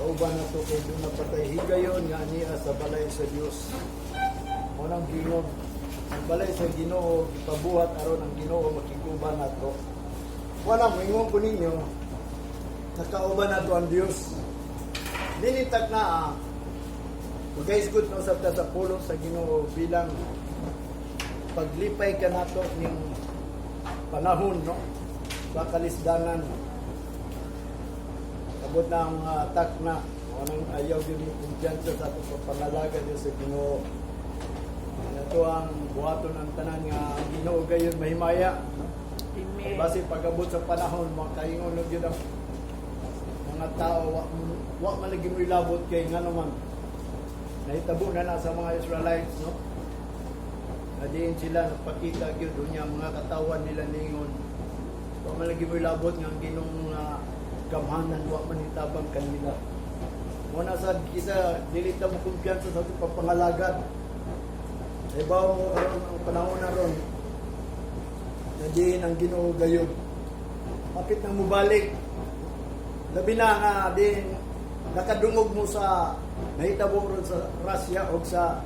kauban na to kay doon napatay higayon nga niya sa balay sa Dios. Unang gingon, ang balay sa Ginoo ipabuhat aron ang Ginoo makiguban nato. Wala moingon ko ninyo nakauban nato ang Dios. Dinitag na magaisgot no sabta sa pulo sa Ginoo bilang paglipay ka nato ning panahon no sa kalisdanan. Abot na ang attack na anong ayaw din mo kumpiyansa sa ato pangalaga Dios sa Ginoo. Ito ang buhaton ang tanan nga ang Ginoo gayon mahimaya. Amen. Base pag-abot sa panahon makaingon og gyud ang mga tao wa man lagi mo ilabot kay ngano man nahitabo na sa mga Israelites no. Nadiin sila nagpakita gyud unya mga katawan nila ningon. Wa man lagi mo ilabot nga ang Ginong gamhanan wa man hitabang kanila. Muna sad kita dili ta mo kumpiyansa sa atong pangalagan. Ibaw mo karon ang panahon na ron. Nadiin ang Ginoo gayon. Kapit na mo balik. Labi na nga din nakadungog mo sa nahitabo ron sa Russia o sa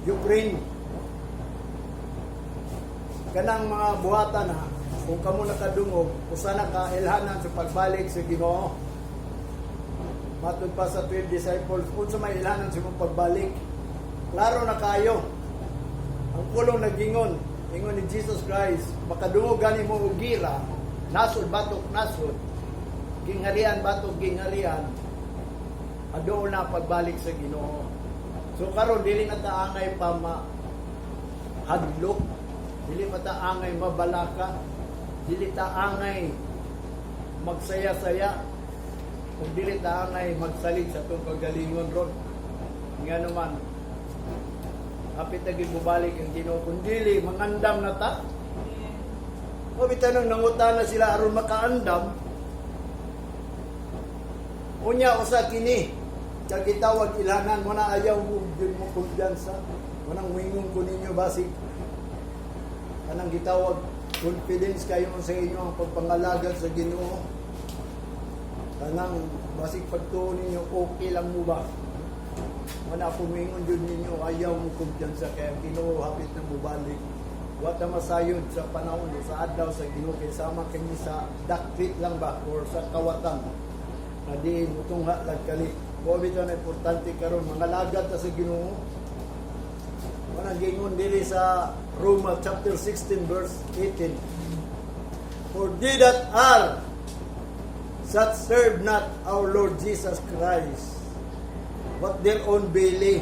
Ukraine. Kanang mga buhatan na kung kamo nakadungog, usana ka ilhanan sa pagbalik sa Ginoo. Matod pa sa 12 disciples, kung sa may ilhanan sa pagbalik, klaro na kayo. Ang pulong nagingon, ingon ni Jesus Christ, makadungog gani mo og gira, nasod batok nasod, gingharian batok gingharian, adoon na pagbalik sa Ginoo. So karon dili na taangay pa hadlok, dili pa taangay mabalaka, dili taangay magsaya-saya, kung dili taangay magsalig sa itong kagalingon ron. Nga naman, kapit na bubalik ang Ginoo, kung dili, mangandam na ta. Mabitanong nangutan na sila aron makaandam, unya usa kini, kag gitawag ilanan mo na ayaw mo din mo kumpiyansa, mo nang wingon ko ninyo basig, kanang gitawag confidence kayo sa inyo ang pagpangalagad sa Ginoo. Kanang basig pagtuon ninyo, okay lang mo ba? Wala pumingon dun ninyo, ayaw mo kumpiyansa kaya Ginoo hapit na mubalik. Wata masayod sa panahon sa adlaw sa Ginoo kay sama kini sa dakpit lang ba or sa kawatan. Na di mutungha lagkali. Ko bitaw na importante karon mga lagad ta sa Ginoo. Wala gingon dili sa Roma chapter 16 verse 18. For they that are that serve not our Lord Jesus Christ, but their own belly,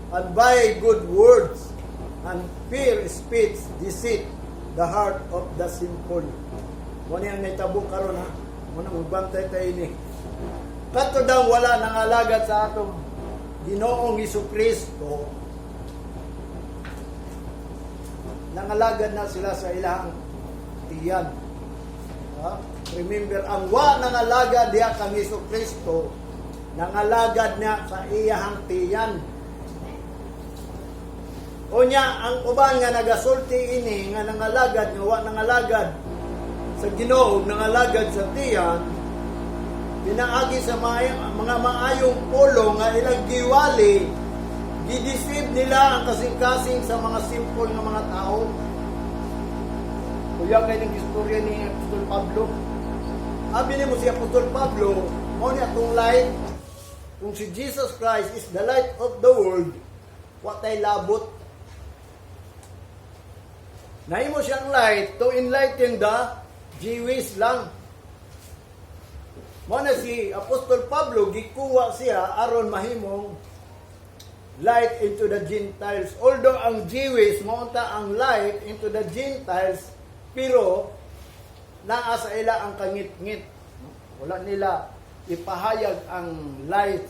and by good words and fair speech deceit the heart of the simple. Muna yung naitabo karon ha. Muna magbantay tayo ni. Kato daw wala nang alagad sa atong Ginoong Hesukristo. Nangalagad na sila sa ilang tiyan. Ha? Remember, ang wa nangalagad diya kang Hesukristo, nangalagad niya sa iyahang tiyan. Unya, ang uban nga nagasulti ini, nga nangalagad, nga wa nangalagad sa Ginoo, nangalagad sa tiyan, pinaagi sa mga maayong pulo nga ilang giwali, gideceive nila ang kasing-kasing sa mga simple nga mga tao. Kuya kayo ng istorya ni Apostol Pablo. Sabi ni mo si Apostol Pablo, mo niya itong light, kung si Jesus Christ is the light of the world, what ay labot? Nahimo siyang light to enlighten the Jewish lang. Mo na si Apostol Pablo, gikuha siya aron mahimong light into the Gentiles. Although ang Jewish maunta ang light into the Gentiles, pero naa sa ila ang kangit-ngit. Wala nila ipahayag ang light.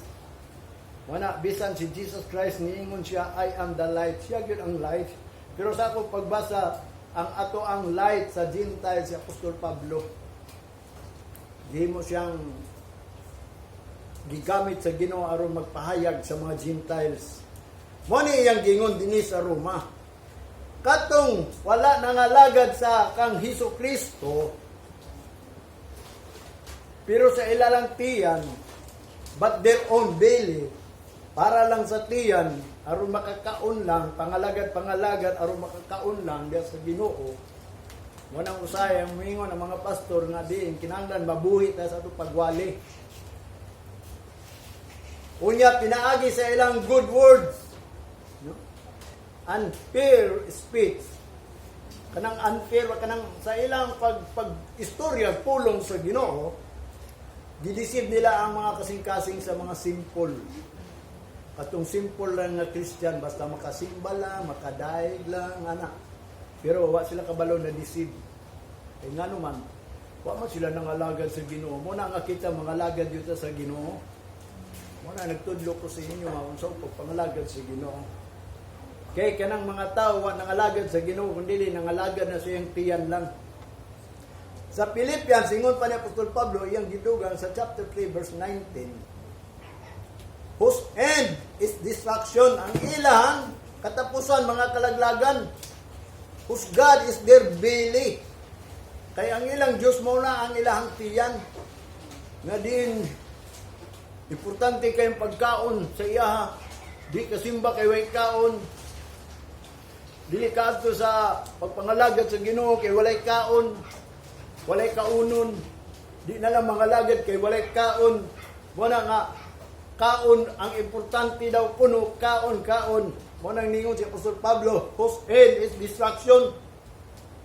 Wala bisan si Jesus Christ niingon siya, I am the light. Siya gyud ang light. Pero sa akong pagbasa, ang ato ang light sa Gentiles si Apostol Pablo. Di mo siyang gigamit sa Ginoo aron magpahayag sa mga Gentiles. Mo ni iyang gingon dinhi sa Roma. Katong wala nangalagad sa kang Hesukristo, Pero sa ilalang tiyan, but their own belly, para lang sa tiyan, aron makakaon lang, pangalagad, aron makakaon lang diya sa Ginoo. Munang usay ang mingon ng mga pastor nga diin kinahanglan mabuhi ta sa atong pagwali. Unya pinaagi sa ilang good words, no? Unfair speech. Kanang unfair kanang sa ilang istorya pulong sa Ginoo, gidisib nila ang mga kasing-kasing sa mga simple. Katong simple lang nga Christian, basta makasimba lang, makadaig lang, ana. Pero wa sila kabalo na deceive. Kaya nga naman, wa man sila nangalagad sa Ginoo. Muna nga kita mangalagad dito sa Ginoo. Muna nagtudlo ko sa inyo, kung sa pangalagad sa Ginoo. Kaya kanang mga tao, wa nangalagad sa Ginoo, kundi nangalagad na siyang tiyan lang. Sa Philippians, ingon pa ni Apostol Pablo, iyang gidugang sa chapter 3, verse 19, whose end is destruction, ang ilang katapusan, mga kalaglagan, whose God is their belly. Kaya ang ilang Diyos mo na ang ilang tiyan. Nga din, importante kayong pagkaon sa iya. Di kasimba kay way kaon. Dili kaadto sa pagpangalagad sa Ginoo kay walay kaon. Walay kaunon. Di na lang mangalagad kay walay kaon. Muna nga, kaon ang importante daw kuno, kaon. Muna ang ningon si Apostol Pablo, whose end is destruction.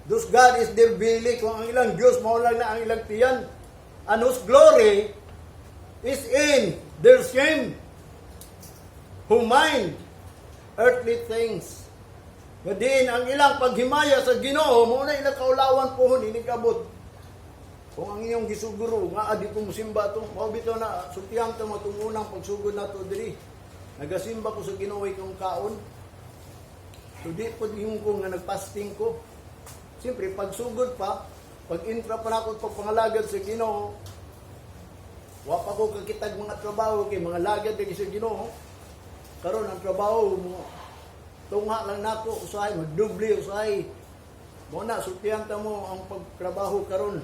Thus God is their belly. Kung ang ilang Diyos, maulang na ang ilang tiyan. And whose glory is in their shame, who mind earthly things. Gadin, ang ilang paghimaya sa Ginoo, muna ilang kaulawan po, inikabot. Kung ang iyong gisuguro, nga adi po musimba ito, maubito na, sutiyang ito mo, itong unang pagsugod na ito, diri. Nagasimba ko sa Ginoo, ikong kaon. So di po yung ko nga nagpasting ko. Siyempre, pagsugod pa, pag-intra pa na ako pagpangalagad sa Ginoo, wa pa ko kakitag mga trabaho, kay mga lagad na sa Ginoo. Karon ang trabaho mo, tungha lang nako usahay, magdubli usahay. Muna, sutihan ta mo ang pagtrabaho karon.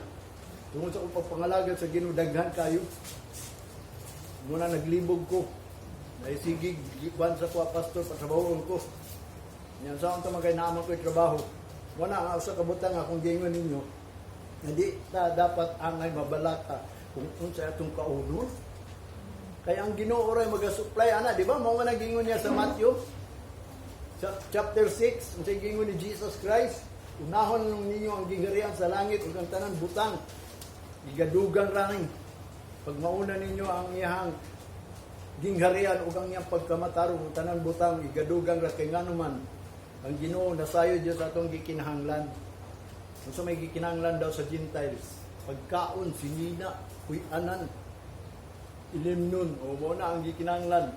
Tungod sa pagpangalagad sa Ginoo, daghan kayo. Muna naglibog ko. Naisigig, giban sa kuwa pastor, patrabahoon ko. Yan saan ito magkainaman ko yung trabaho. Muna, ang usa kabutang akong gingon ninyo, hindi ta dapat angay mabalaka kung sa itong kaunon. Kaya ang Ginoo ray mag-supply, ana, di ba? Mga nagingon niya sa Matthew, chapter 6, ang gingon ni Jesus Christ, unahon ninyo ang gingarian sa langit ug ang tanan butang, igadugang raning. Pag mauna ninyo ang iyang gingharian ug ang iyang pagkamatarong ug tanan butang, igadugang ra kay nganuman ang Ginoo nasayo Dios atong gikinahanglan. Unsa may gikinahanglan daw sa Gentiles? Pagkaon, sinina, kuy-anan, ilimnon, o mo na ang gikinahanglan.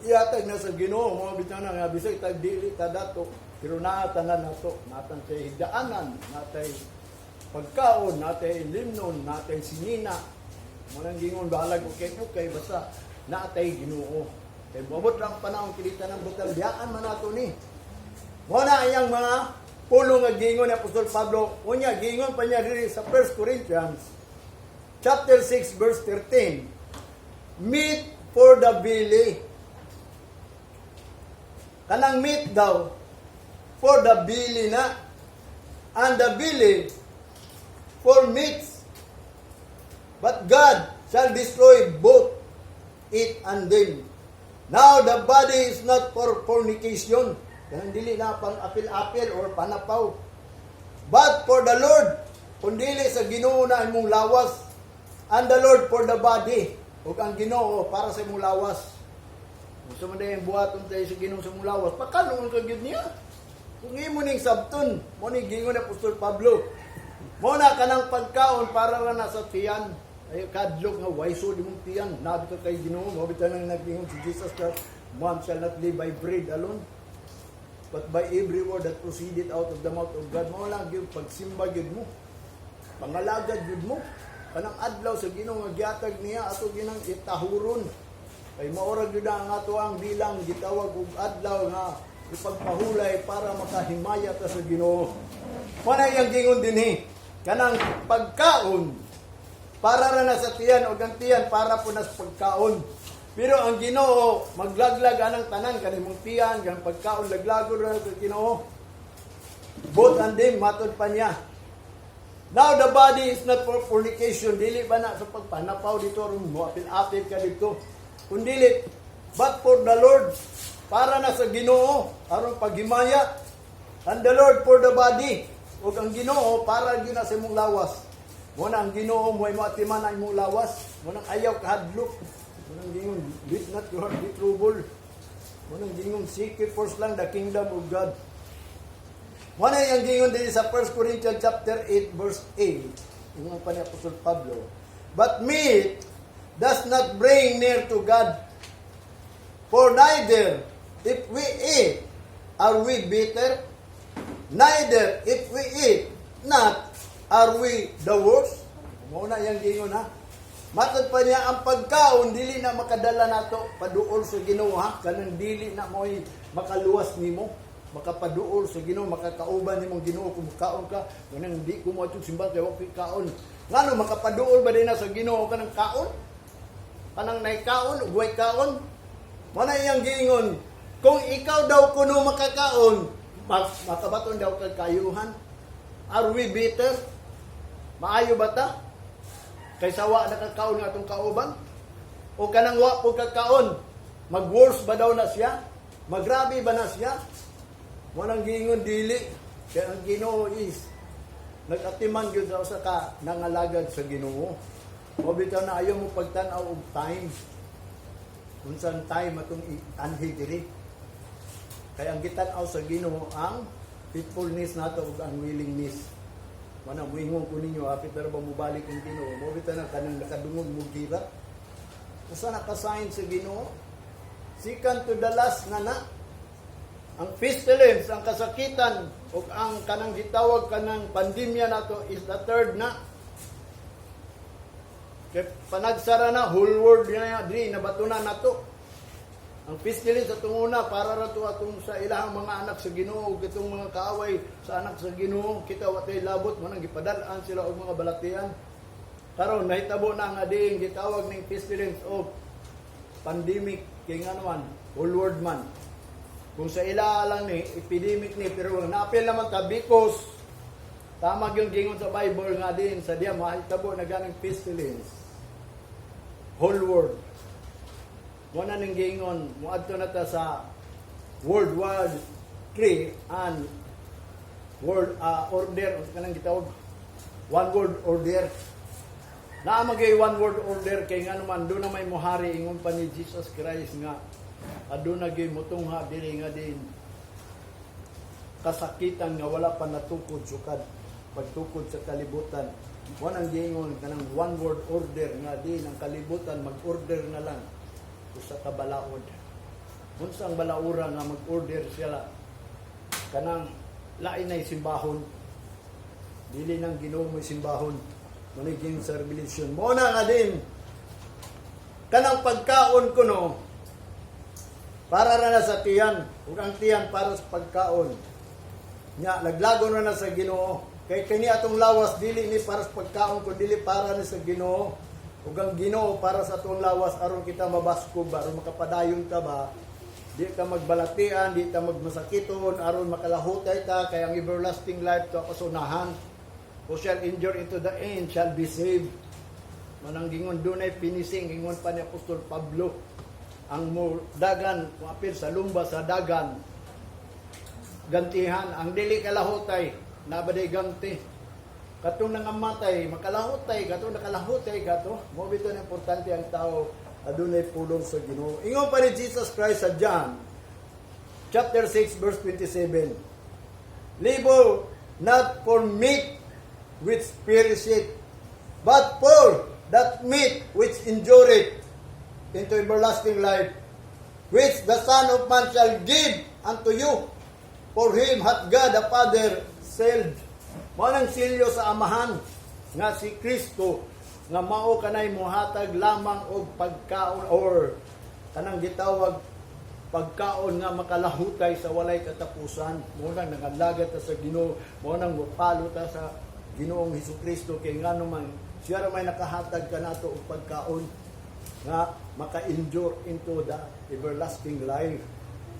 Iatag na sa Ginoo, mga bitana nga bisay tag dili ta dato, pero naatanan nato, natan kay higdaanan, natay pagkaon, natay limnon, natay sinina. Munang gingon balag okay basta natay Ginoo. Kay mabot lang panahon kilita ng butal diaan man nato ni. Mo na iyang mga pulong nga gingon ni Apostol Pablo, unya gingon pa niya diri sa 1 Corinthians chapter 6 verse 13. Meat for the belly. Kanang meat daw, for the belly na, and the belly for meats. But God shall destroy both it and them. Now the body is not for fornication, kanang dili na pang apil-apil or panapaw, but for the Lord, kung dili sa Ginoo na imong lawas, and the Lord for the body, ug ang Ginoo para sa imong lawas. Gusto mo na yung buhaton tayo sa Ginoo sa mulawas, pakalungan ka yun niya. Kung imo ning sabton, mo ni gingon ni Apostol Pablo, mo na kanang pagkaon para ra na sa tiyan. Ay kadlok nga waiso di mong tiyan. Nabi ka kay Ginoo, mabitan nang naglingon si Jesus Christ, man shall not live by bread alone, but by every word that proceeded out of the mouth of God. Mo lang gyud pagsimba gyud mo, pangalagad gyud mo, kanang adlaw sa Ginoo nga gihatag niya ato ginang itahuron. Kay maorag yun ang ato ang bilang gitawag og adlaw nga ipagpahulay para makahimaya ta sa Ginoo. Panay ang gingon dinhi, kanang pagkaon para ra na sa tiyan o ang tiyan para po nas pagkaon. Pero ang Ginoo maglaglag anang tanan kanimong tiyan, kanang pagkaon laglago ra sa Ginoo. Both and them matod pa niya. Now the body is not for fornication, dili ba na sa pagpanapaw dito ron mo apil-apil ka dito. Kundili but for the Lord, para na sa Ginoo aron paghimaya. And the Lord for the body. O ang Ginoo para gyud na sa imong lawas. Mo na ang Ginoo mo atiman ang imong lawas. Mo nang ayaw kahadlok. Mo nang gingon let not your heart be troubled. Mo nang gingon seek ye first lang the kingdom of God. Mo na yang gingon din sa 1 Corinthians chapter 8 verse 8. Ingon pa ni Apostol Pablo. But meat does not bring near to God. For neither if we eat are we bitter, neither if we eat not are we the worst. Muna yang gingon ha. Matod pa niya ang pagkaon dili na makadala nato paduol sa Ginoo ha. Kanang dili na mo'y makaluwas nimo, makapaduol sa Ginoo, makakauban nimong Ginoo kung kaon ka. Kanang di ko mo atong simbahan kay wa kaon. Ngano makapaduol ba din na sa Ginoo kanang kaon? Kanang nay kaon, ugway kaon. Muna yang gingon, kung ikaw daw kuno makakaon, makabaton daw kag kayuhan. Are we bitter? Maayo ba ta? Kaysa wa nakakaon nga atong kauban? O kanang wa po kakaon, mag-worse ba daw na siya? Magrabi ba na siya? Walang gingon dili. Kaya ang Ginoo is nag-atiman gyud sa usa ka nangalagad sa Ginoo. O bitaw na ayaw mo pagtan-aw og time. Unsan time atong anhi diri. Kaya ang gitan-aw sa Ginoo ang faithfulness nato ug ang willingness. Mana muingon ko ninyo apit na ba mobalik ang Ginoo? Mo bitaw na kanang nakadungog mo gira. Usa na ka-sign sa Ginoo? Second to the last na na. Ang pestilence, ang kasakitan ug ang kanang gitawag kanang pandemya nato is the third na. Kay panagsara na whole world na diri nabatunan nato. Ang pestilence atong una para ra to atong sa ilahang mga anak sa Ginoo ug itong mga kaaway sa anak sa Ginoo kita watay labot mo nang gipadal-an sila og mga balatian. Karon nahitabo na nga diin gitawag ning pestilence of pandemic kay nganuan whole world man. Kung sa ila lang ni epidemic ni pero naapil naman ta because tama yung gingon sa Bible nga din sa diya mahitabo na ganing pestilence. Whole world. Wala ning gingon muadto na ta sa World War III and World Order kanang gitawag One World Order. Naa magay One World Order kay nga naman do na may mohari ingon pa ni Jesus Christ nga aduna gyud motungha diri nga din kasakitan nga wala pa natukod sukad pagtukod sa kalibutan. Wanang gingon kanang One World Order nga din ang kalibutan mag-order na lang sa kabalaod. Unsa ang balaura nga mag-order sila kanang lain ay simbahon. Dili nang Ginoo mo simbahon. Maniging sa revelation. Mo na nga din kanang pagkaon kuno para ra na sa tiyan, ug ang tiyan para sa pagkaon. Nya naglago na sa Ginoo. Kay kini atong lawas dili ni para sa pagkaon kun dili para ni sa Ginoo. Ug ang Ginoo para sa atong lawas aron kita mabaskog aron makapadayon ka ba di ka magbalatian, di ka magmasakiton aron makalahutay ta kay ang everlasting life to kasunahan. Who shall endure into the end shall be saved. Manang gingon dunay finishing gingon pa ni Apostol Pablo ang dagan kung apil sa lumba sa dagan gantihan ang dili kalahutay nabaday ganti. Katong nangamatay, makalahutay, katong nakalahutay, kato. Mo bito na importante ang tao, adunay pulong sa Ginoo. Ingon pa ni Jesus Christ sa John, chapter 6, verse 27. Live not for meat which perisheth, but for that meat which endureth into everlasting life, which the Son of Man shall give unto you. For him hath God the Father sealed. Mao nang silyo sa amahan nga si Kristo nga mao kanay mohatag lamang og pagkaon or kanang gitawag pagkaon nga makalahutay sa walay katapusan. Mao nang nangalagat ta sa Ginoo, mao nang mopalo ta sa Ginoong Hesukristo kay ngano man siya ra may nakahatag kanato og pagkaon nga maka-endure into the everlasting life.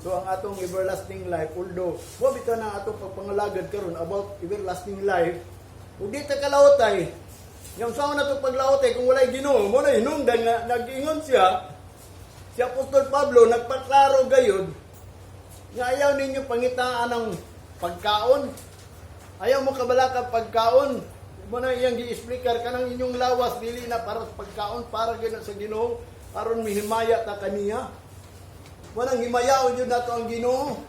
So ang atong everlasting life, although mo bitaw na atong pagpangalagad karon about everlasting life, ug di ta kalawtay. Yung sa na to paglawtay kung walay Ginoo, mo na hinungdan nga nag-ingon siya. Si Apostol Pablo nagpaklaro gayud nga ayaw ninyo pangitaan ng pagkaon. Ayaw mo kabalaka pagkaon. Mo na iyang gi-explicar kanang inyong lawas dili na para sa pagkaon, para gyud sa Ginoo, aron mihimaya ta kaniya. Wanang himayaon yun nato ang Ginoo.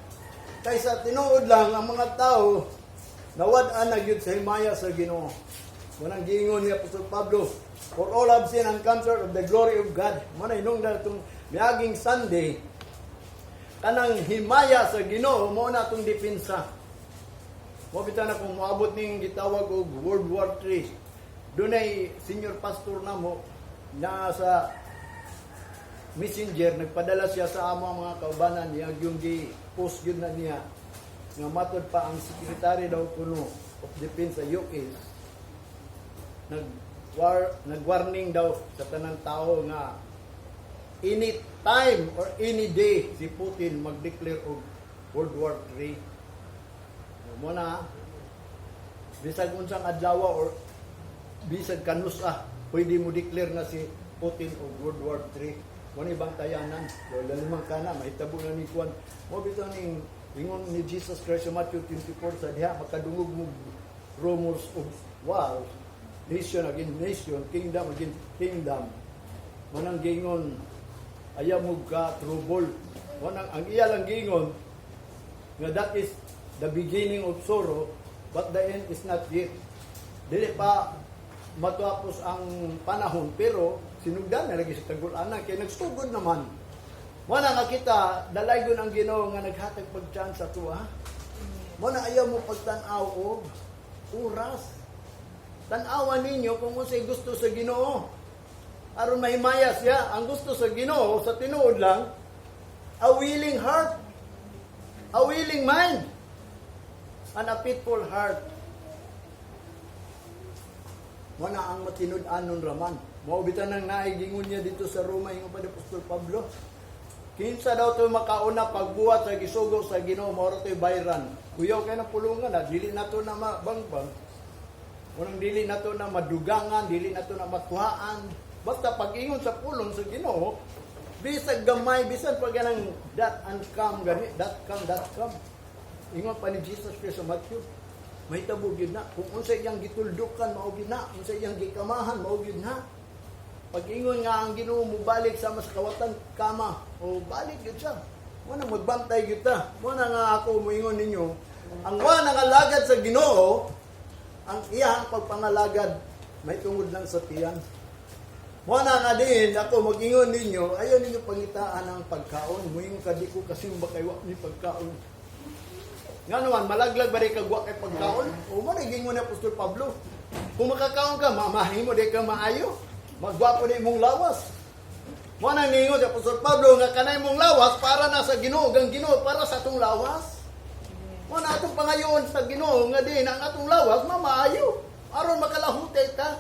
Kaysa tinuod lang ang mga tao nawad-an na yun sa himaya sa Ginoo. Wanang giingon ni Apostol Pablo, for all have sinned and come short of the glory of God. Muna inungdan itong miaging Sunday, kanang himaya sa Ginoo, mo na itong dipinsa. Mo bitaw na kung moabot ning gitawag og World War III. Doon ay senior pastor na mo na sa messenger, nagpadala siya sa among mga kaubanan niya, yung gi-post yun na niya, nga matod pa ang secretary daw kuno of defense sa UK, nag-warning daw sa tanang tao nga any time or any day si Putin mag-declare og World War III. Muna, bisag unsang adlaw or bisag kanusa, pwede mo declare na si Putin og World War III. Kung ibang tayanan, lalimang ka na, mahitabo na ni Juan. Mo bitaw ning ingon ni Jesus Christ sa Matthew 24 sa diha, makadungog mo rumors of war, nation against nation, kingdom against kingdom. Manang gingon, ayaw mo ka trouble. Manang ang iya lang gingon, nga that is the beginning of sorrow, but the end is not yet. Dili pa matapos ang panahon, pero sinugdan na lagi sa tagul-anan kay nagsugod naman. Wala nga kita dalaygon ang Ginoo nga naghatag pag-chance sa tuwa. Wala ayaw mo pagtan-aw og oras. Tan-awan ninyo kung unsay gusto sa Ginoo. Aron mahimaya siya, ang gusto sa Ginoo sa tinuod lang, a willing heart, a willing mind, and a faithful heart. Wala ang matinud-anon raman. Maubitan ng naigingon niya dito sa Roma yung pa ni Apostol Pablo. Kinsa daw ito makauna pagbuhat sa gisugo sa Ginoo, mauro ito'y bayran. Kuyaw kayo ng pulungan na, dili na ito na mabangbang. Unang dili na ito na madugangan, dili na ito na matuhaan. Basta pag-ingon sa pulong sa Ginoo, bisag gamay, bisan pag ganang that and come, gani, that come. Ingon pa ni Jesus Christ sa Matthew, may tabog yun na. Kung unsay iyang gituldukan, maugid na. Unsay iyang gikamahan, maugid na. Pag-ingon nga ang Ginoo mo balik sa mas kawatan kama, o balik yun siya. Muna magbantay kita. Muna nga ako moingon ninyo, ang wala nga lagad sa Ginoo, ang iyang pagpangalagad, may tungod lang sa tiyan. Muna nga din, ako mag-ingon ninyo, ayaw ninyo pangitaan ang pagkaon. Moingon ka, di ko kasi makaiwak ni pagkaon. Nga naman, malaglag ba rin kagwa kay pagkaon? O mo, naging mo na Apostol Pablo. Kung makakaon ka, mamahin mo di ka maayo. Magwapo na imong lawas. Mo nang ningon sa Apostol Pablo nga kanay mong lawas para na sa Ginoo, gang Ginoo para sa atong lawas. Mo na atong pangayoon sa Ginoo nga din ang atong lawas mamaayo. Aron makalahutay ta.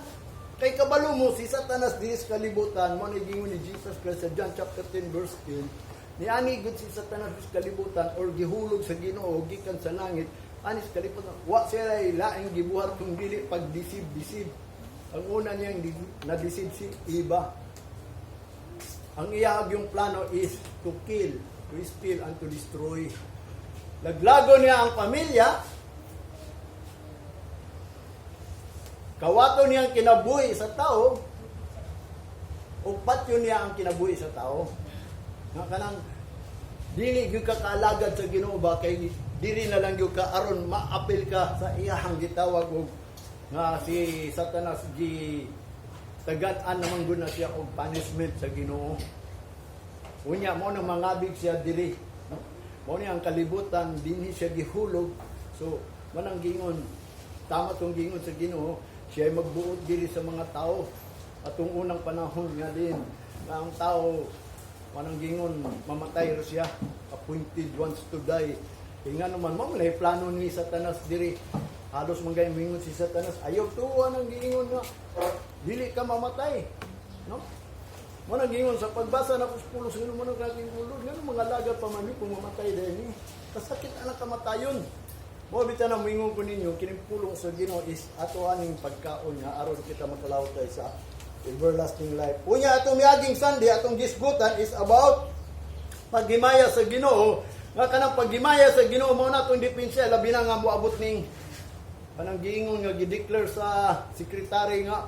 Kay kabalo mo si Satanas dis kalibutan, mo nigingon ni Jesus Christ sa John chapter 10 verse 10. Niani gud si Satanas dis kalibutan or gihulog sa Ginoo gikan sa langit. Anis kalibutan. Wa siya laing gibuhat kung dili pagdisib-disib. Ang una niyang na-deceive si Eva. Ang iyag yung plano is to kill, to steal, and to destroy. Naglago niya ang pamilya. Kawato niya ang kinabuhi sa tao. O patyo niya ang kinabuhi sa tao. Nga kanang dili gyud ka kaalagad sa Ginoo ba kay dili na lang gyud ka aron maapil ka sa iyahang gitawag og nga si Satanas gi tagat-an naman gud na siya og punishment sa Ginoo. Unya mo nang mangabig siya dili. Mo ni ang kalibutan dinhi siya gihulog. So manang gingon tama tong gingon sa Ginoo, siya ay magbuot diri sa mga tao. Atong unang panahon nga din nga ang tao manang gingon mamatay ra siya, appointed once to die. Kaya naman mo may plano ni Satanas diri. Halos manggay mingon si Satanas, ayaw tuwa nang giingon nga. dili ka mamatay. No? Mo nagingon sa pagbasa na pulos ngano mo nang aking ulo, ngano mga laga pa man kung mamatay din ni. Kasakit ang kamatayon. Mo bitan na moingon ko ninyo kining pulong sa Ginoo is ato aning pagkaon nga aron kita makalawat sa everlasting life. Unya atong miaging Sunday atong gisgutan is about paghimaya sa Ginoo. Nga kanang paghimaya sa Ginoo mao na atong depensa labi na nga moabot ning kanang giingon nga gi-declare sa secretary nga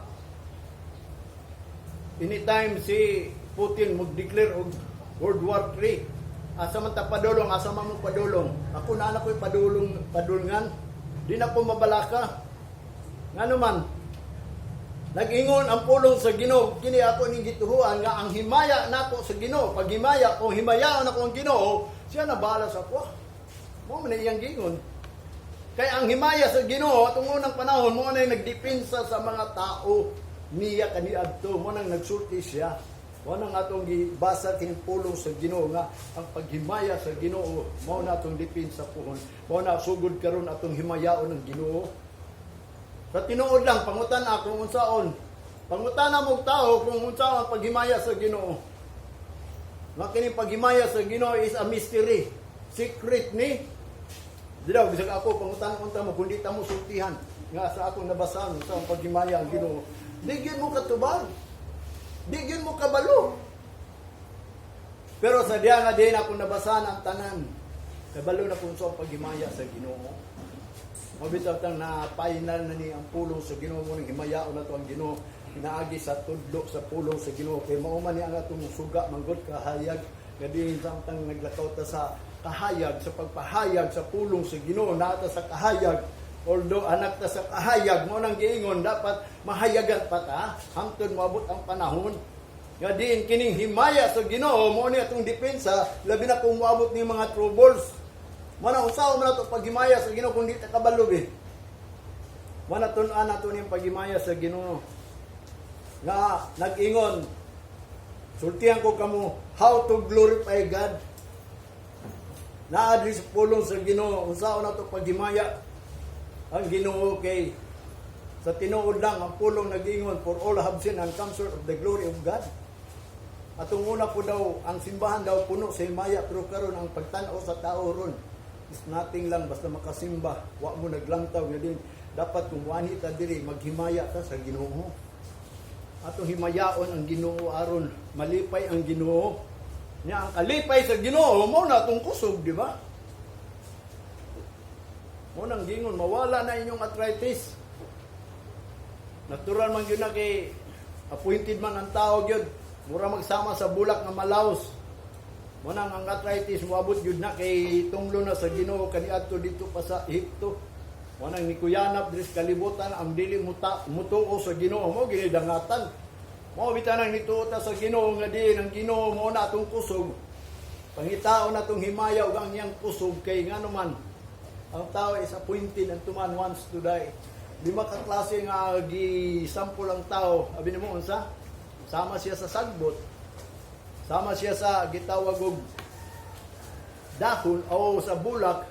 anytime si Putin mag-declare og World War III. Asa man ta padulong, asa man mo padulong. Ako na anak ko'y padulngan. Di na ko mabalaka. Ngano man, nag-ingon ang pulong sa Ginoo, kini ako ning gituhuan nga ang himaya nako sa Ginoo, pag himaya o himayaon ako ang Ginoo, siya na bahala sa ako. Mo man iyang gingon. Kaya ang himaya sa Ginoo atong unang panahon mo na nagdepensa sa mga tao niya kaniadto, mo nang nagsulti siya. Mo nang atong gibasa kining pulong sa Ginoo nga ang paghimaya sa Ginoo mao na atong depensa puhon. Mao na sugod karon atong himayaon ng Ginoo. Sa tinuod lang pangutan ako kung unsaon. Pangutana mo tao kung unsaon ang paghimaya sa Ginoo. Nga kining paghimaya sa Ginoo is a mystery. Secret ni. Dili bisag ako pangutan unta mo kundi ta mo sultihan nga sa akong nabasahan sa paghimaya ang Ginoo. Digin mo katubag. Digin mo kabalo. Pero sa diya nga din ako nabasahan ang tanan. Kabalo na kung sa paghimaya sa Ginoo. Mabitaw tang na final na ni ang pulong sa Ginoo mo ning himayaon na to ang Ginoo. Inaagi sa tudlo sa pulong sa Ginoo kay mao man ni ang atong suga manggod kahayag kadi samtang naglakaw ta sa kahayag sa pagpahayag sa pulong sa Ginoo nata sa kahayag. Although anak ta sa kahayag mo nang giingon dapat mahayagan pa ta hangtod moabot ang panahon nga diin kining himaya sa Ginoo mo ni atong depensa labi na kung moabot ni mga troubles mo na usaw man ato paghimaya sa Ginoo kundi ta kabalo be mo na tun-an ato ning paghimaya sa Ginoo nga nag-ingon sultihan ko kamo how to glorify God naa sa pulong sa Ginoo usaw na ato paghimaya ang Ginoo kay sa tinuod lang ang pulong nag-ingon for all have sinned and come short of the glory of God. Atong una po daw ang simbahan daw puno sa himaya pero karon ang pagtan-aw sa tao ron is nothing lang basta makasimba wa mo naglantaw nga din dapat kung wani ta diri maghimaya ta sa Ginoo. Atong himayaon ang Ginoo aron malipay ang Ginoo. Nya ang kalipay sa Ginoo mao na atong kusog, di ba? Unang gingon, mawala na inyong arthritis. Natural man yun na kay appointed man ang tao yun. Mura magsama sa bulak na malaos. Munang ang arthritis, muabot yun na kay tunglo na sa Ginoo kaniadto dito pa sa Ehipto. Munang ni Kuyanap, dris kalibutan, ang dili mutuo sa Ginoo mo, ginidangatan. Mo bitanang nituota sa Ginoo nga di ang Ginoo mo na atong kusog. Pangitao na itong himaya ug ang iyang kusog kay ngano man. Ang tao is appointed and man wants to die. Lima ka klase nga gisample ang tao. Abi nimo unsa? Sama siya sa sagbot. Sama siya sa gitawag og dahon o sa bulak.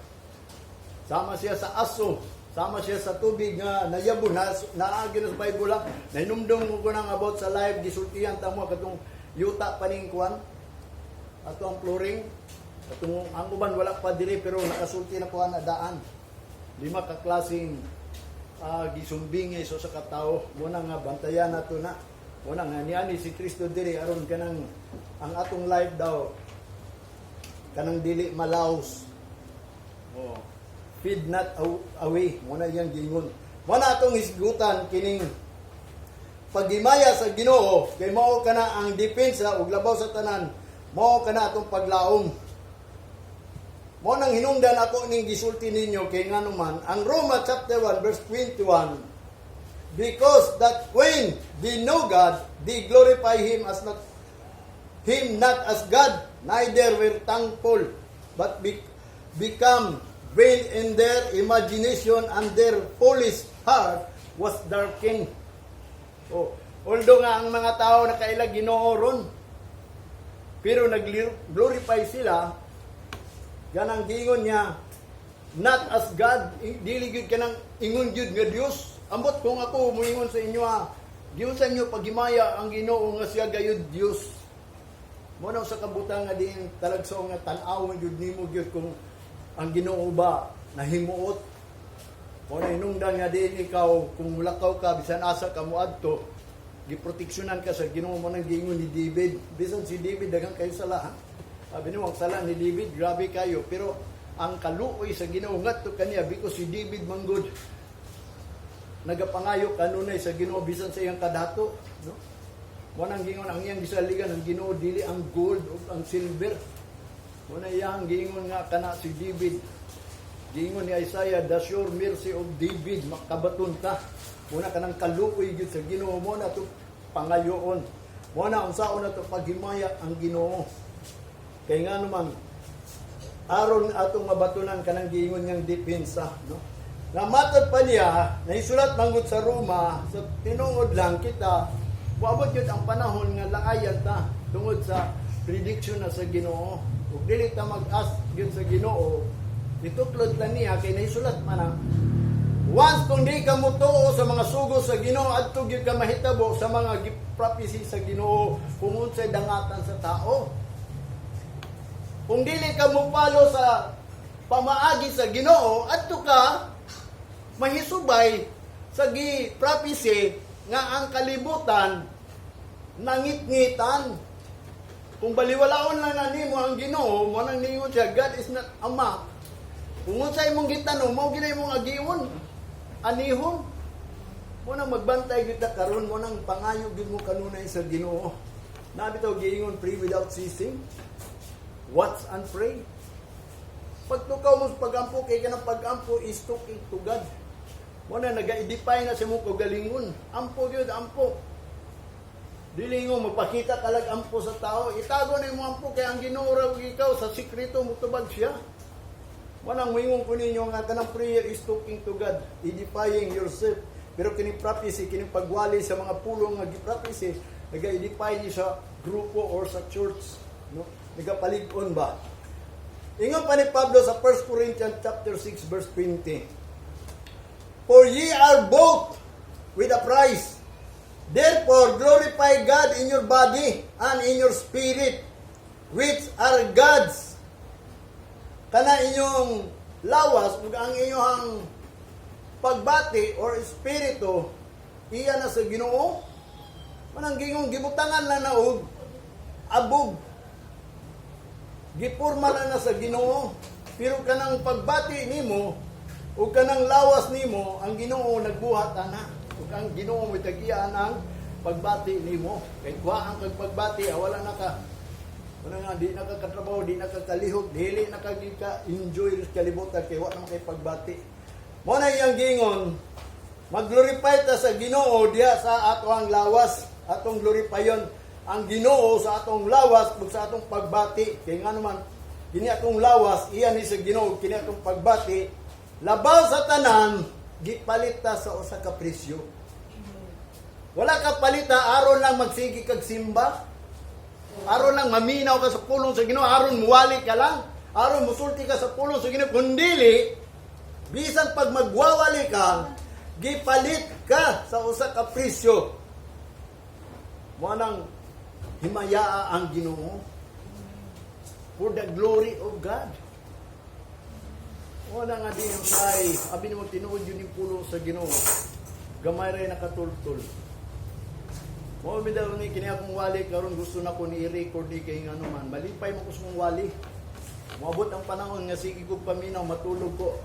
Sama siya sa aso. Sama siya sa tubig nga nayabon naagi na sa Bible. Nainumdum ko nang about sa live gisultihan ta mo katong yuta paning kuan. Ato ang flooring. Atong ang uban wala pa diri pero nakasulti na ko na daan. Lima ka klaseng gisumbingi so sa katao mo nga bantayan nato na. Mo nga niani si Kristo diri aron kanang ang atong life daw kanang dili malaos. Oh. Feed not away. Mo na yang gingon. Mo na atong hisgutan kining paghimaya sa Ginoo kay mao kana ang depensa ug labaw sa tanan. Mao kana atong paglaom. Mo nang hinungdan ako ning gisulti ninyo kay ngano man ang Roma chapter 1 verse 21 because that when they know God they glorify him not as God neither were thankful but become vain in their imagination and their foolish heart was darkened. Oh, although nga ang mga tao nakailag Ginoo ron pero nag-glorify sila. Ganang gingon niya, not as God, dili gyud kanang ingon gyud nga Dios. Ambot kung ako muingon sa inyo Giusan nyo paghimaya ang Ginoo nga siya gayud Dios. Mo na sa kabutang nga din talagso nga tan-aw jud nimo gyud kung ang Ginoo ba nahimuot. Mo na hinungdan nga din ikaw kung mulakaw ka bisan asa ka moadto, giproteksyonan ka sa Ginoo. Mo nang giingon ni David. Bisan si David daghang kayo sala. Sabi niyo ang sala ni David grabe kayo, pero ang kaluoy sa Ginoo ngadto kaniya because si David manggod nagapangayo kanunay sa Ginoo bisan sa iyang kadato, no? Wanang gingon ang iyang gisaligan ang Ginoo dili ang gold o ang silver. Wala iyang gingon nga kana si David. Gingon ni Isaiah, "The sure mercy of David makabaton ka." Muna kanang kaluoy gyud sa Ginoo mo na to pangayoon. Mo na unsaon na to paghimaya ang Ginoo. Kay nga naman aron atong mabatunan kanang giingon niyang depensa, no? Namatod pa niya, naisulat manggod sa Roma, sa tinungod lang kita, waabot yun ang panahon nga langayan ta, tungod sa prediction na sa Ginoo. Ug dili ta mag-ask yun sa Ginoo, ituklod lang niya, kay naisulat man na, once kung di ka mutuo sa mga sugo sa Ginoo, adto gyud ka mahitabo sa mga prophecy sa Ginoo, kung unsay dangatan sa tao. Kung dili ka mupalo sa pamaagi sa Ginoo, adto ka mahisubay sa gi-prophecy nga ang kalibutan nangit-ngitan. Kung baliwalaon lang na nimo ang Ginoo, mo nang ningon siya, God is not a map. Kung unsay imong gitanong, mao ginay mong agiwon, anihon. Mo nang magbantay gyud ta karon, mo nang pangayo gyud mo kanunay sa Ginoo. Nabi to giingon, pray without ceasing. Watch and pray. Pagtukaw mo sa pagampo, kay ka ng pagampo is talking to God. Mo na naga-edify na sa mong kagalingon. Ampo yun, ampo. Dili mo magpakita kalag ampo sa tao. Itago na yung ampo, kaya ang ginuraw ikaw sa sikreto mo tubag siya. Mo nang wingong ko ninyo nga kanang prayer is talking to God, edifying yourself. Pero kini prophecy, kini pagwali sa mga pulong nga gi-prophecy, naga-edify niyo sa grupo or sa church, no? Nagapalig-on ba? Ingon pa ni Pablo sa 1 Corinthians chapter 6 verse 20. For ye are bought with a price. Therefore glorify God in your body and in your spirit, which are God's. Kana inyong lawas ug ang inyong pagbati or espiritu iya na sa Ginoo. Manang gingong gibutangan lang na og abog. Gipurma na sa Ginoo, pero kanang pagbati nimo o kanang lawas nimo, ang Ginoo nagbuhat ana. O ang Ginoo mo tagian ang pagbati nimo. Kay kuha ang pagbati, wala na ka. Wala nga, di na ka katrabaho, di na ka kalihog, dili na ka enjoy sa kalibutan, kay wala na kay pagbati. Mo na iyang gingon, mag-glorify ta sa Ginoo diha sa ato ang lawas, atong glorifiyon ang Ginoo sa atong lawas ug sa atong pagbati. Kay nga naman kini atong lawas iya ni sa Ginoo, kini atong pagbati labaw sa tanan gipalit ta sa usa ka presyo. Wala ka palita aron lang magsigi kag simba, aron lang maminaw ka sa pulong sa Ginoo, aron muwali ka lang, aron musulti ka sa pulong sa Ginoo, kundi bisan pag magwawali ka gipalit ka sa usa ka presyo. Mo nang himayaa ang Ginoo for the glory of God. Wala nga din yung say, abi mo tinuod yun yung pulo sa Ginoo. Gamay rin nakatultol. Mo bidaw ni kini akong wali karon gusto na ko ni i-record ni kay ngano man. Malipay mo ko sa mong wali. Moabot ang panahon nga sige ko paminaw matulog ko.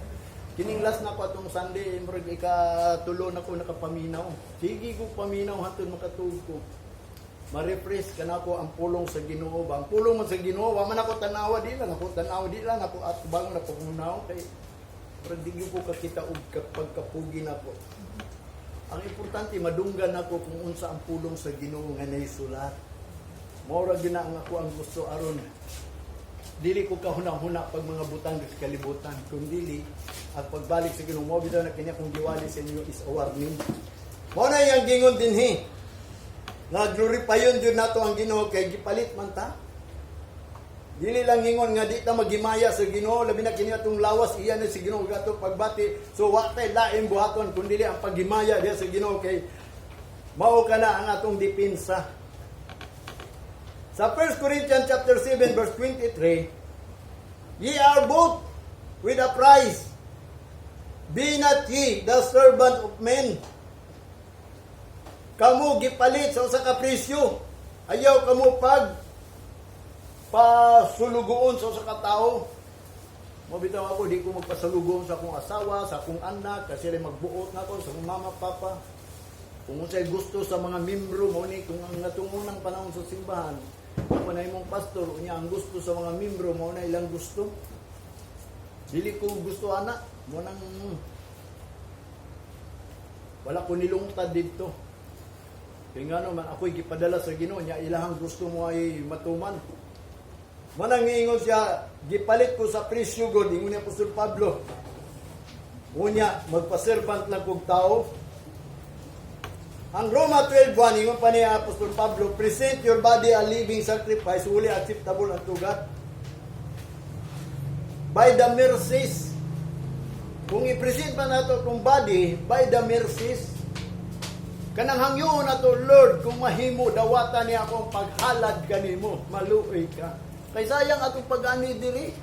Kining last na ko atong Sunday, murag ikatulo na ko nakapaminaw. Sige ko paminaw hantod makatulog ko. Ma-refresh ka na ko ang pulong sa Ginoo ba? Ang pulong man sa Ginoo, wa man ako tanawa di lang, ako at bang na pamunaw kay pero di ko kakita og pagkapugi na ko. Ang importante madunggan ako kung unsa ang pulong sa Ginoo nga naisulat. Mao ra gina ang ako ang gusto aron. Dili ko kahuna-huna pag mga butang sa kalibutan, kundi at pagbalik sa Ginoo mo bitaw na kanya kung giwali sa inyo is a warning. Mao na yang gingon dinhi. Nag-glorify yun nato ang Ginoo kay gipalit man ta. Dili lang ingon nga di ta maghimaya sa Ginoo, labi na kini atong lawas iya na sa Ginoo gato pagbati. So wa tay lain buhaton kundi ang paghimaya diha sa Ginoo kay Mao kana ang atong depensa. Sa 1 Corinthians chapter 7 verse 23, ye are bought with a price. Be not ye the servant of men. Kamu gipalit sa usa ka presyo. Ayaw kamu pasulugoon sa usa ka tawo. Mabitaw ako, di ko magpasulugoon sa akong asawa, sa akong anak, kasi rin magbuot na ako sa akong mama, papa. Kung sa'y gusto sa mga membro mo ni, kung ang natungunang panahon sa simbahan, kung panay mong pastor, unya ang gusto sa mga membro mo na ilang gusto. Dili ko gusto anak, mo nang wala ko nilungtad dito. Kaya nga naman, ako'y gipadala sa Ginoo niya, ilahang gusto mo ay matuman. Mo nang ingon siya, gipalit ko sa presyo god, ingon ni Apostol Pablo. Unya, magpaservant lang kong tao. Ang Roma 12:1, ingon pa ni Apostol Pablo, present your body a living sacrifice, holy, acceptable unto God. By the mercies, kung i-present pa nato itong body, by the mercies, kanang hangyoon nato, Lord, kung mahimo, dawata niya akong paghalad kanimo, maluoy ka. Kay sayang atong pag-ani diri.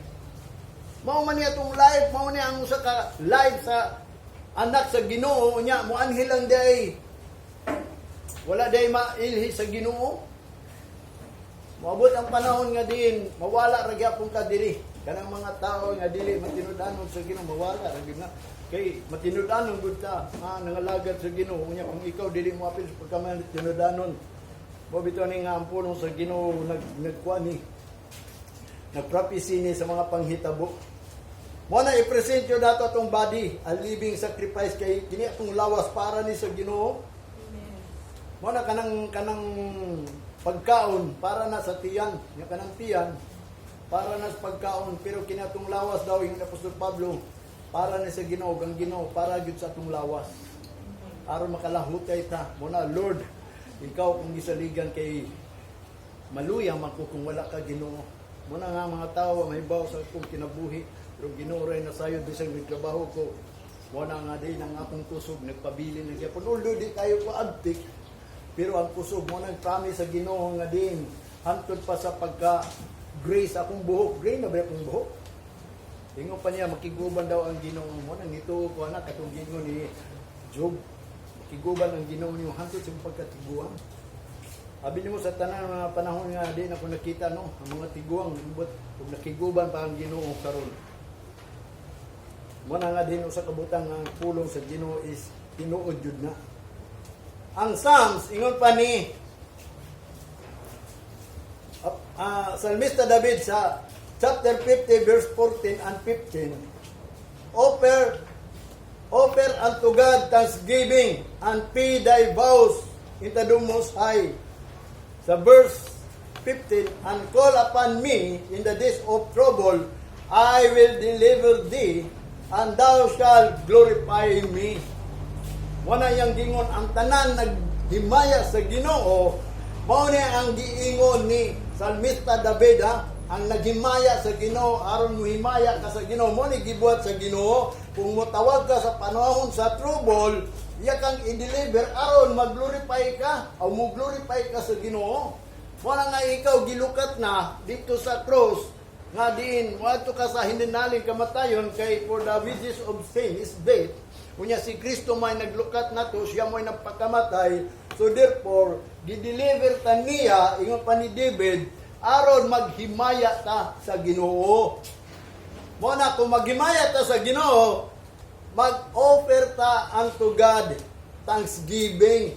Mao man niya atong life, mao niya ang usa ka life sa anak sa Ginoo nya, mo anhel lang day. Wala day mailhi sa Ginoo. Moabot ang panahon nga din, mawala ra gyapon ka diri. Kanang mga tao nga dili matinud-anon sa Ginoo, mawala ra gyud na. Kay matinud-anon gud ta, nangalagad sa Ginoo nya kung ikaw dili mo apil sa pagkamatinud-anon. Mo bitaw ni nga ang pulong sa Ginoo nagkuani. Nagprophecy ni sa mga panghitabo. Mo na i-present yo dato atong body, a living sacrifice kay kini atong lawas para ni sa Ginoo. Mo na kanang pagkaon para na sa tiyan, nya kanang tiyan para na sa pagkaon, pero kini atong lawas daw yung Apostol Pablo para ni sa Ginoo, ang Ginoo para gyud sa atong lawas. Aron makalahutay ta. Mo na, Lord, ikaw kung gisaligan kay maluyang man ko kung wala ka Ginoo. Muna nga mga tao, may baw sa akong kinabuhi, pero ginuray na sayo, bisang nagtrabaho ko. Muna nga din ang akong kusog, nagpabili na siya. Punulo di tayo ko agtik, pero ang kusog, muna nag-promise sa Ginoo nga din, hantod pa sa pagka-grace akong buhok. Grace na ba akong buhok? Ingon pa niya, makiguban daw ang Ginoo. Muna nito ko anak, katong Ginoo ni Job. Makiguban ang Ginoo niyo, hantod sa pagkatiguan. Abi mo sa tanan mga panahon nga di na ko nakita no ang mga tiguang but ug nakiguban pa ang Ginoo karon. Mo na nga din sa kabutang ang pulong sa Ginoo is tinuod jud na. Ang Psalms ingon pa ni Salmista David sa chapter 50 verse 14 and 15. Offer unto God thanksgiving and pay thy vows in the Most High. Sa verse 15, and call upon me in the days of trouble, I will deliver thee, and thou shalt glorify me. Muna yang gingon, ang tanan naghimaya sa Ginoo, mao ni ang giingon ni Salmista David, ang naghimaya sa Ginoo, aron mo himaya ka sa Ginoo, mo ni gibuhat sa Ginoo, kung motawag ka sa panahon sa trouble, iya kang i-deliver aron mag-glorify ka o mo-glorify ka sa Ginoo. Wala nga ikaw gilukat na dito sa cross nga diin wato ka sa hininaling kamatayon kay for the wages of sin is death. Unya si Kristo may naglukat nato, siya may nagpakamatay. So therefore, gi-deliver ta niya ingon pa ni David aron maghimaya ta sa Ginoo. Mo na kung maghimaya ta sa Ginoo, mag-offer ta unto God thanksgiving.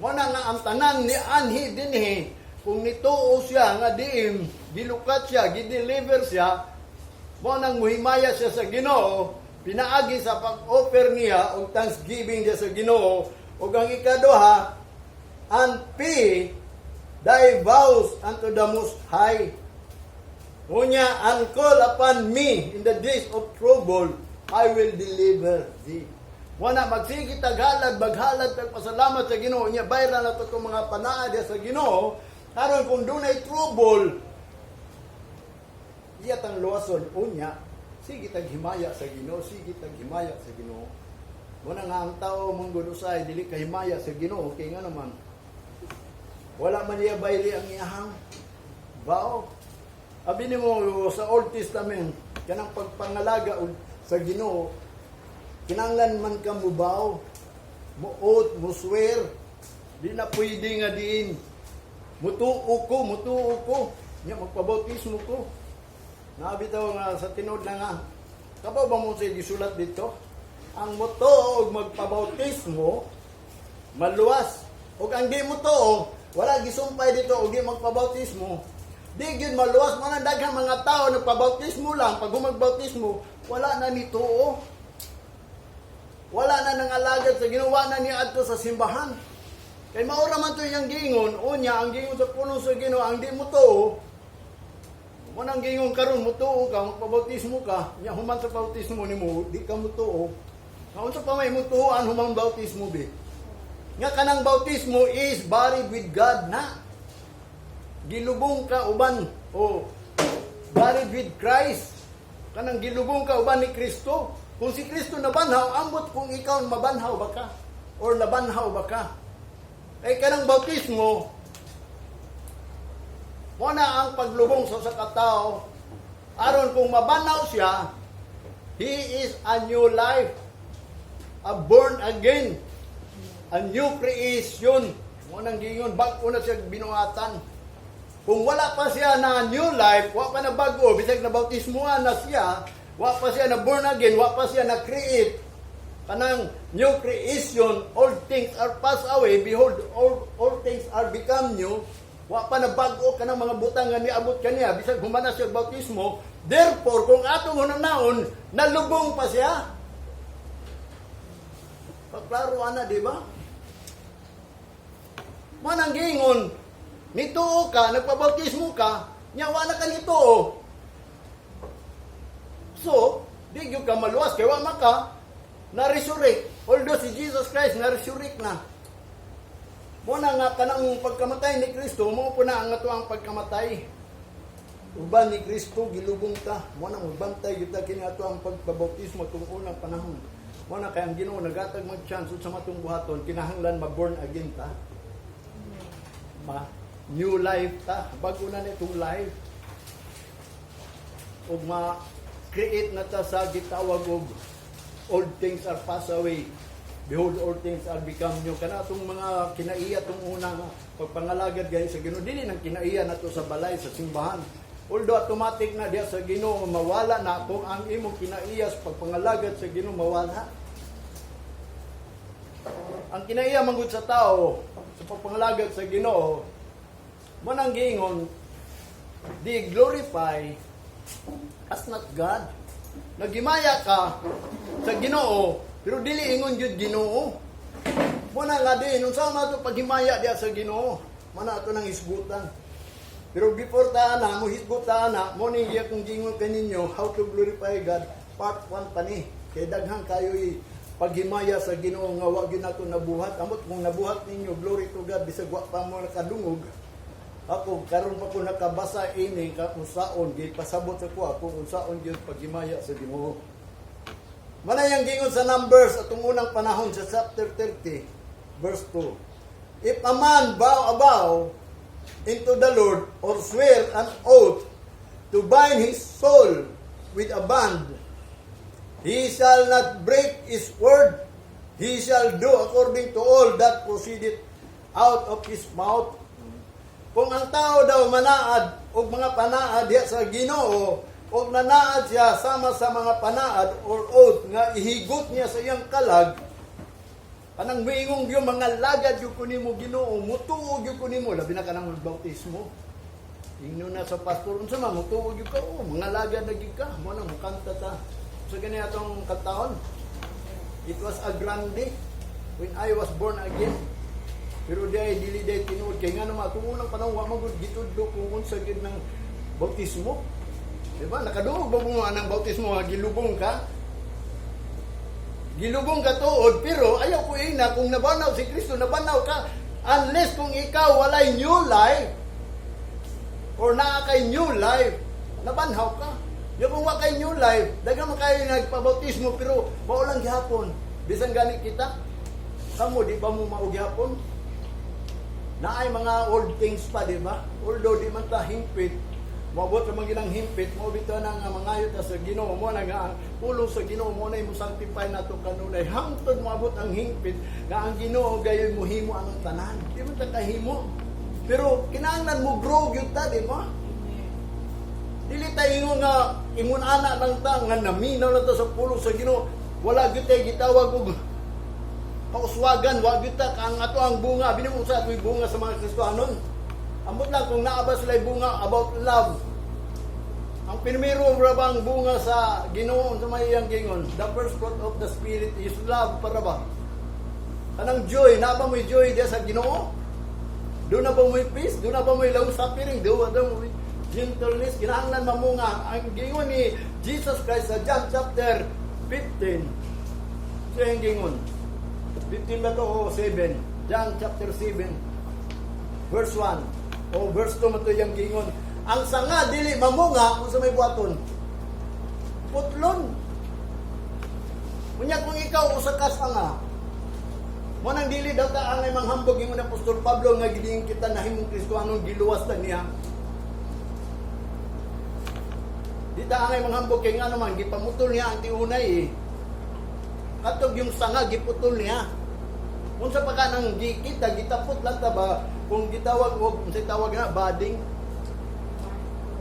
Muna nga ang tanan ni anhi dinhi, kung nituo siya nga diim, gilukat siya, gideliver siya, mo nang muhimaya siya sa Ginoo, pinaagi sa pag-offer niya og thanksgiving niya sa Ginoo, ug ang ikaduha, and pay thy vows unto the Most High. Unya, and call upon me in the days of trouble, I will deliver thee. Wana magsige taghalad, baghalad, tagpasalamat sa Ginoo niya, bayran na ito mga panaa sa Ginoo, karon kung dunay trouble, iya tang luwason, unya, sige taghimaya sa Ginoo, sige taghimaya sa Ginoo. Muna nga ang tao mong gudusay, dili kahimaya sa Ginoo, kay nga naman. Wala man niya bayli ang iyahang bao. Abi ni mo sa Old Testament, kanang pagpangalaga sa Ginoo, kinanglan man ka mubaw, muot, muswer, di na pwede nga diin. Mutuo ko, niya magpabautismo ko. Nabitaw nga sa tinod na nga, kabaw ba mo siya gisulat dito? Ang mutuo og magpabautismo, maluwas. O ang di mutuo, wala gisumpay dito og di magpabautismo, di gyud maluwas mo na daghang mga tao nagpabautismo lang, pag magbautismo, wala na ni tuo. Wala na nang alagad sa ginawa na niya adto sa simbahan. Kay maura man to yung gingon, unya ang gingon sa puno sa Ginoo, ang di mo tuo. Mo nang gingon karon mo tuo ka, magpabautismo ka, nya human sa bautismo nimo, di ka mo tuo. Unsa pa may mo tuoan humang bautismo bi? Nga kanang bautismo is buried with God na. Gilubong ka uban o buried with Christ. Kanang gilubong ka uban ni Kristo. Kung si Kristo nabanhaw, ambot kung ikaw mabanhaw ba ka or nabanhaw ba ka. Ay kanang bautismo mo na ang paglubong sa katao aron kung mabanhaw siya, he is a new life, a born again, a new creation. Mo nang gingon bag-o na siya binuhatan. Kung wala pa siya na new life, wa pa na bago, bisag na bautismuhan na siya, wa pa siya na born again, wa pa siya na create. Kanang new creation, all things are passed away, behold, all things are become new. Wa pa na bago kanang mga butang nga niabot kaniya, bisag humana siya bautismo. Therefore, kung atong hunanaon, nalubong pa siya. Pagklaro ana, di ba? Manang gingon, nituo ka, nagpabautismo ka, nyawa na ka nituo. So, di gyud ka maluwas, kaya wa maka, na-resurrect. Although si Jesus Christ na-resurrect na. Muna nga kanang pagkamatay ni Kristo, mo po na ang ato ang pagkamatay. Uban ni Kristo, gilubong ta. Muna magbantay kita kini ato ang pagpabautismo itong unang panahon. Muna kaya ang Ginoo nagatag mag-chance sa matong buhaton, kinahanglan ma-born again ta. New life ta. Bago na nitong life. O ma-create na ta sa gitawag og old things are passed away. Behold, all things are become new. Kana itong mga kinaiya itong unang pagpangalagad guys sa Ginoo. Dili nang kinaiya na to sa balay, sa simbahan. Although automatic na diya sa Ginoo mawala na kung ang imong kinaiya sa pagpangalagad sa Ginoo mawala. Ang kinaiya manggod sa tao sa pagpangalagad sa Ginoo, manang gingon, they glorify as not God. Nagimaya ka sa Ginoo, pero dili ingon jud Ginoo. Muna nga din, nung sama ito paghimaya diya sa Ginoo, mana ito nang hisgutan. Pero before ta na, mo hisgutan na, mo ning iya kung gingon kaninyo, how to glorify God, part 1 pa ni. Kay daghang kayo'y paghimaya sa Ginoo nga wa gyud nato nabuhat. Amot kung nabuhat ninyo, glory to God, bisag wa pa mo nakadungog. Ako karon pa ko nakabasa ini kung saon gyud pasabot sa ko kung unsaon gyud paghimaya sa Ginoo. Manayang gingon sa Numbers atong unang panahon sa chapter 30 verse 2. If a man vow a vow into the Lord or swear an oath to bind his soul with a bond, he shall not break his word. He shall do according to all that proceeded out of his mouth. Kung ang tao daw manaad o mga panaad diya sa Ginoo, o nanaad siya sama sa mga panaad or oath nga ihigot niya sa iyang kalag, kanang miingong yung mga lagad yung kunimo Ginoo, mutuog yung kunimo, labi na ka ng bautismo. Ingno na sa pastor, unsa man mutuog yung ka, mga lagad na ka, mo nang mukanta ta. So ganyan atong kataon, it was a grande when I was born again. Pero day dili day tinuod kay nga naman atong unang panahon wa magud gitudlo kung unsa gid ng bautismo. Diba? Nakadungog ba mo ang bautismo nga gilubong ka? Gilubong ka tuod, pero ayaw ko ina kung nabanaw si Kristo, nabanaw ka unless kung ikaw walay new life or naa kay new life, nabanhaw ka. Yung kung wa kay new life, daghang man kayo nagpabautismo pero maulang gihapon. Bisan gani kita, kamo di ba mo maugyapon? Naay mga old things pa, di ba? Although di man ta himpit, mabot naman ginang himpit, mo bitaw na nga mangayot sa Ginoo mo na nga ang pulong sa Ginoo mo na mo sanctify nato kanunay. Hangtod moabot ang himpit nga ang Ginoo gayon mo himo ang tanan. Di man ta kahimo. Pero kinahanglan mo grow gyud ta, di ba? Dili tayo nga ingon ana lang ta nga naminaw na ta sa pulong sa Ginoo. Wala gyud tay gitawag og kauswagan, wa gyud ta kang ato ang bunga, binimo sa ato'y bunga sa mga Kristiyanon. Ambot lang kung naaba sila bunga about love. Ang pinimiro rabang bunga sa Ginoo sa may iyang gingon, the first fruit of the Spirit is love, para ba? Kanang joy, naaba mo'y joy diya sa Ginoo? Doon na ba mo'y peace? Doon na ba mo'y long suffering? Doon na mo'y gentleness? Kinahanglan mamunga. Ang gingon ni Jesus Christ sa John chapter 15. Siya yung gingon. 15 ba ito o 7? John chapter 7 verse 1 o verse 2 ito yung gingon. Ang sanga dili mamunga kung sa may buhaton putlon. Kunya kung ikaw usa ka sanga mo nang dili daw ta ang manghambog ingon ni Apostol Pablo nga giding kita nahimong Kristiyanon giluwas ta niya. Di ta ang manghambog kay nga naman gipamutol niya ang tiunay katog yung sanga giputol niya. Unsa pa ka nang gikita gitapot lang ta ba kung gitawag og unsay tawag na bading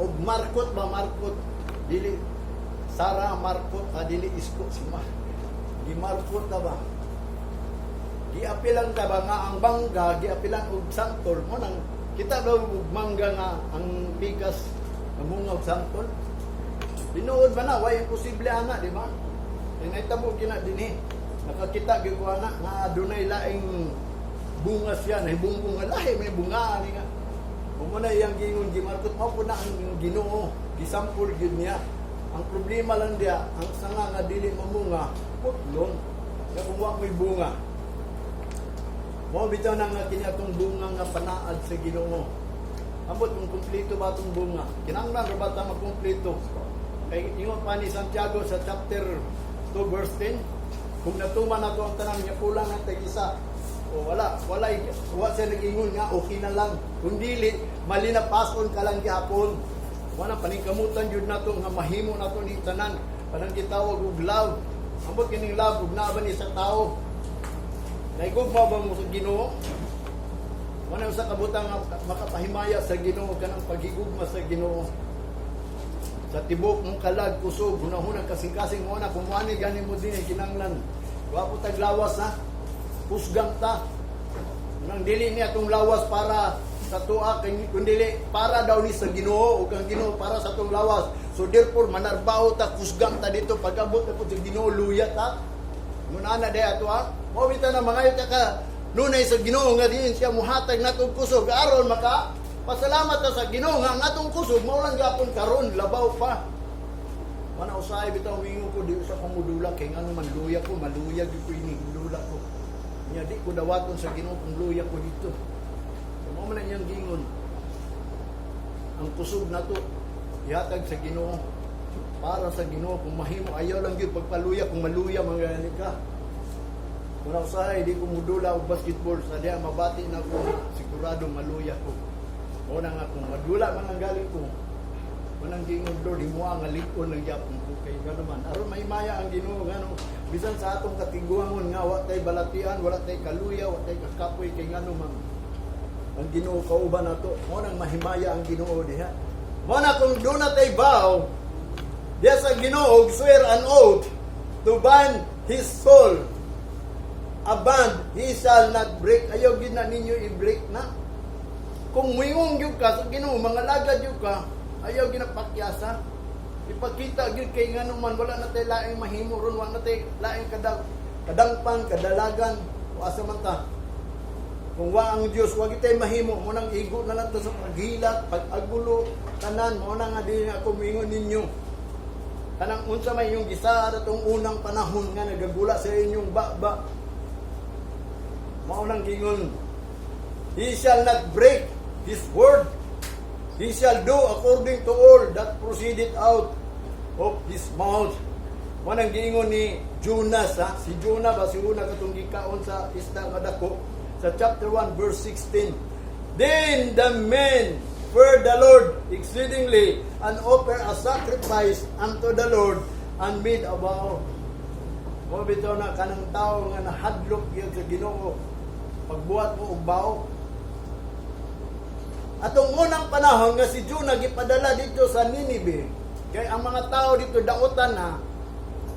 og markot ba markot dili Sara markot dili isko si ma gimarkot ta ba giapilan ta ba nga ang bangga giapilan og santol mo nang kita daw og mangga nga ang bigas namunga og santol binuod ba na way imposible ana di ba inaytabo kina dinhi nakakita gyud ko ana nga adunay laing bunga siya na bunga lahi may bunga ni nga mo na iyang gingon gimarkot mao po na ang Ginoo gisampol gyud niya. Ang problema lang dia ang sanga nga dili mamunga putlon nga kumuha may bunga. Mo bitaw na nga kini atong bunga nga panaad sa Ginoo. Ambot kung kumpleto ba atong bunga? Kinahanglan ra ba ta makumpleto? Kay ingon pa ni Santiago sa chapter 2 verse 10, kung natuman nato ang tanan niya kulang ang tag-isa. O wala siya nag-ingon nga okay na lang. Kung dili mali na pason ka lang gyapon. Wala paningkamutan jud nato nga mahimo nato ni tanan kanang gitawag og love. Ambot kining love ug naa ba ni sa tao? Naigugma ba mo sa Ginoo? Wala sa kabutang makapahimaya sa Ginoo kanang paghigugma sa Ginoo. Sa tibok mong kalag kusog hunahunang kasing-kasing mo na kumuani gani mo din kinanglan. Wa po taglawas ha. Pusgang ta. Nang dili ni atong lawas para sa tuwa kundi para daw ni sa Ginoo ug ang Ginoo para sa atong lawas. So therefore manarbaho ta kusgang ta dito pag-abot na po sa Ginoo luya ta. Muna na day ato ha. Mao bitaw na mangayo ta ka nunay sa Ginoo nga diin siya muhatag natong kusog aron maka pasalamat ta sa Ginoo nga ang atong kusog mao lang gyapon karon labaw pa. Mana usay bitaw wingon ko di usa pamudula kay ngano man luya ko maluya gyud ko ini lula ko. Nya di ko dawaton sa Ginoo kung luya ko dito. Mao man iyang gingon. Ang kusog nato ihatag sa Ginoo para sa Ginoo kung mahimo ayaw lang gyud pagpaluya kung maluya mangani ka. Muna usahay di ko mudula og basketball sa diha mabati na ko sigurado maluya ko. O na nga kung madula man ang galing ko. Manang gingon do di mo ang alikon lang gyapon ko kay gano man. Aron mahimaya ang Ginoo ngano bisan sa atong katiguangon nga wa tay balatian, wala tay kaluya, wa tay kakapoy kay ngano man. Ang Ginoo kauban nato. Mo nang mahimaya ang Ginoo diha. Mo na kung do na tay vow diha sa Ginoo swear an oath to bind his soul. A bond he shall not break. Ayaw gid na ninyo i-break na. Kung muingong gyud ka sa Ginoo mga lagad gyud ka, ayaw ginapakyasa. Ipakita gyud kay ngano man wala na tay laing mahimo ron, wala na tay laing kadangpan, kadalagan o asa man ta. Kung wa ang Dios wa gitay mahimo mo nang igo na lang ta sa paghilat, pag-agulo tanan mo na nga di ako moingon ninyo. Kanang unsa may inyong gisaad atong unang panahon nga nagagula sa inyong baba. Mao nang gingon, he shall not break his word. He shall do according to all that proceeded out of his mouth. Manang giingon ni Jonas, ha? Si Jonah ba, si una katong gikaon sa isda nga dako, sa chapter 1 verse 16. Then the men feared the Lord exceedingly and offered a sacrifice unto the Lord and made a vow. O bitaw na kanang tao nga nahadlok yun sa Ginoo, pagbuhat mo og vow. Atong unang panahon nga si Jonah gipadala dito sa Ninive, kay ang mga tao dito daotan na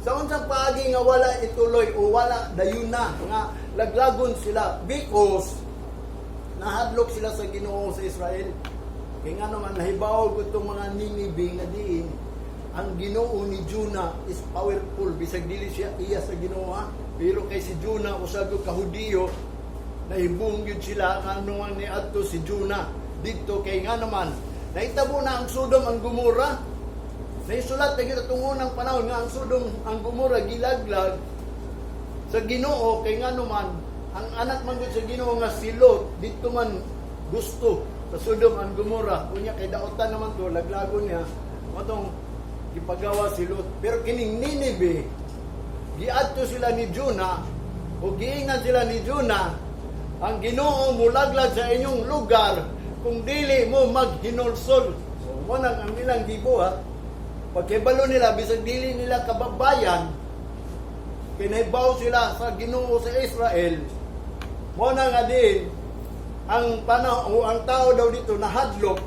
sa unsang paagi nga wala ituloy o wala dayon na nga laglagon sila because nahadlok sila sa Ginoo sa Israel. Kaya nga naman nahibaw ko itong mga Ninive nga diin ang Ginoo ni Jonah is powerful, bisag dili siya iya sa Ginoo, pero kay si Jonah usag ka Hudiyo nahibong yun sila nga nung ni adto si Jonah dito. Kay nga naman nahitabo na ang Sodom ang Gomora. Naisulat na kita itong unang panahon nga ang Sodom ang Gomora gilaglag sa Ginoo. Kay nga naman ang anak man sa Ginoo nga si Lot dito man gusto sa Sodom ang Gomora. Kunya kay daotan naman to laglagon niya matong gipagawa si Lot. Pero kining Ninive giadto sila ni Jonah o giingan sila ni Jonah, ang Ginoo mulaglag sa inyong lugar kung dili mo maghinulsol. So mo nang ang ilang gibuhat pagkibalo nila bisag dili nila kababayan, kinaibaw sila sa Ginoo sa Israel. Mo na nga din ang panahon ang tao daw dito nahadlok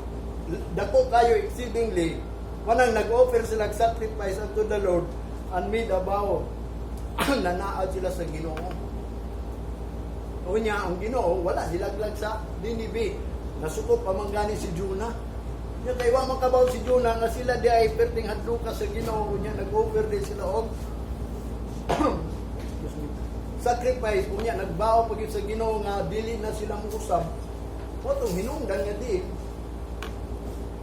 dako kayo exceedingly. Manang nag-offer sila sacrifice unto the Lord and made a vow. Nanaad sila sa Ginoo. O niya, ang Ginoo, wala, dilaglag sa Ninive. Nasukop pamanggani si Jonah. Niya kay wa makabaw si Jonah nga sila di ay perting hadluka sa Ginoo. Niya nag-offer din sila og sacrifice. Niya nagbaw pag sa Ginoo nga dili na silang usab. O itong hinungdan nga di,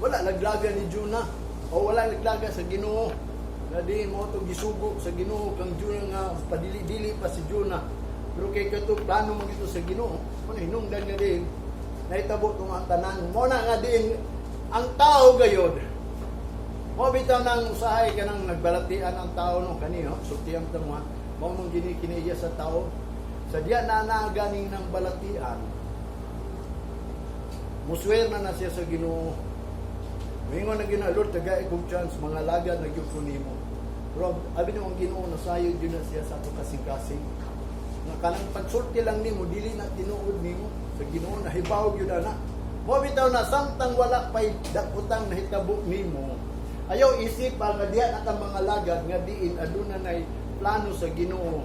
wala laglaga ni Jonah. O wala naglaga sa Ginoo. Na di mo itong gisugo sa Ginoo kang Jonah nga padili-dili pa si Jonah. Pero kay kato plano mo dito sa Ginoo. Ano hinungdan nga din. Naitabo itong ang tanan. Mo na nga din ang tao gayod. Mo bitaw nang usahay ka nang nagbalatian ang tao no kanino. Sutiyang tama. Mo mong ginikiniya sa tao. Sa diya na ganing ng balatian. Muswer na siya sa Ginoo. Mingon na ginalord, tagay kong chance, mga lagad na gyud nimo. Pero abi na ang Ginoo nasayod yun na siya sa ato kasing-kasing. Nga kanang pagsulti lang nimo, dili na tinuod nimo. Sa Ginoo nahibaw yun na. Mo bitaw na samtang wala pay dakutang nahitabo nimo. Ayaw isip nga diha na mga lagad nga diin aduna nay plano sa Ginoo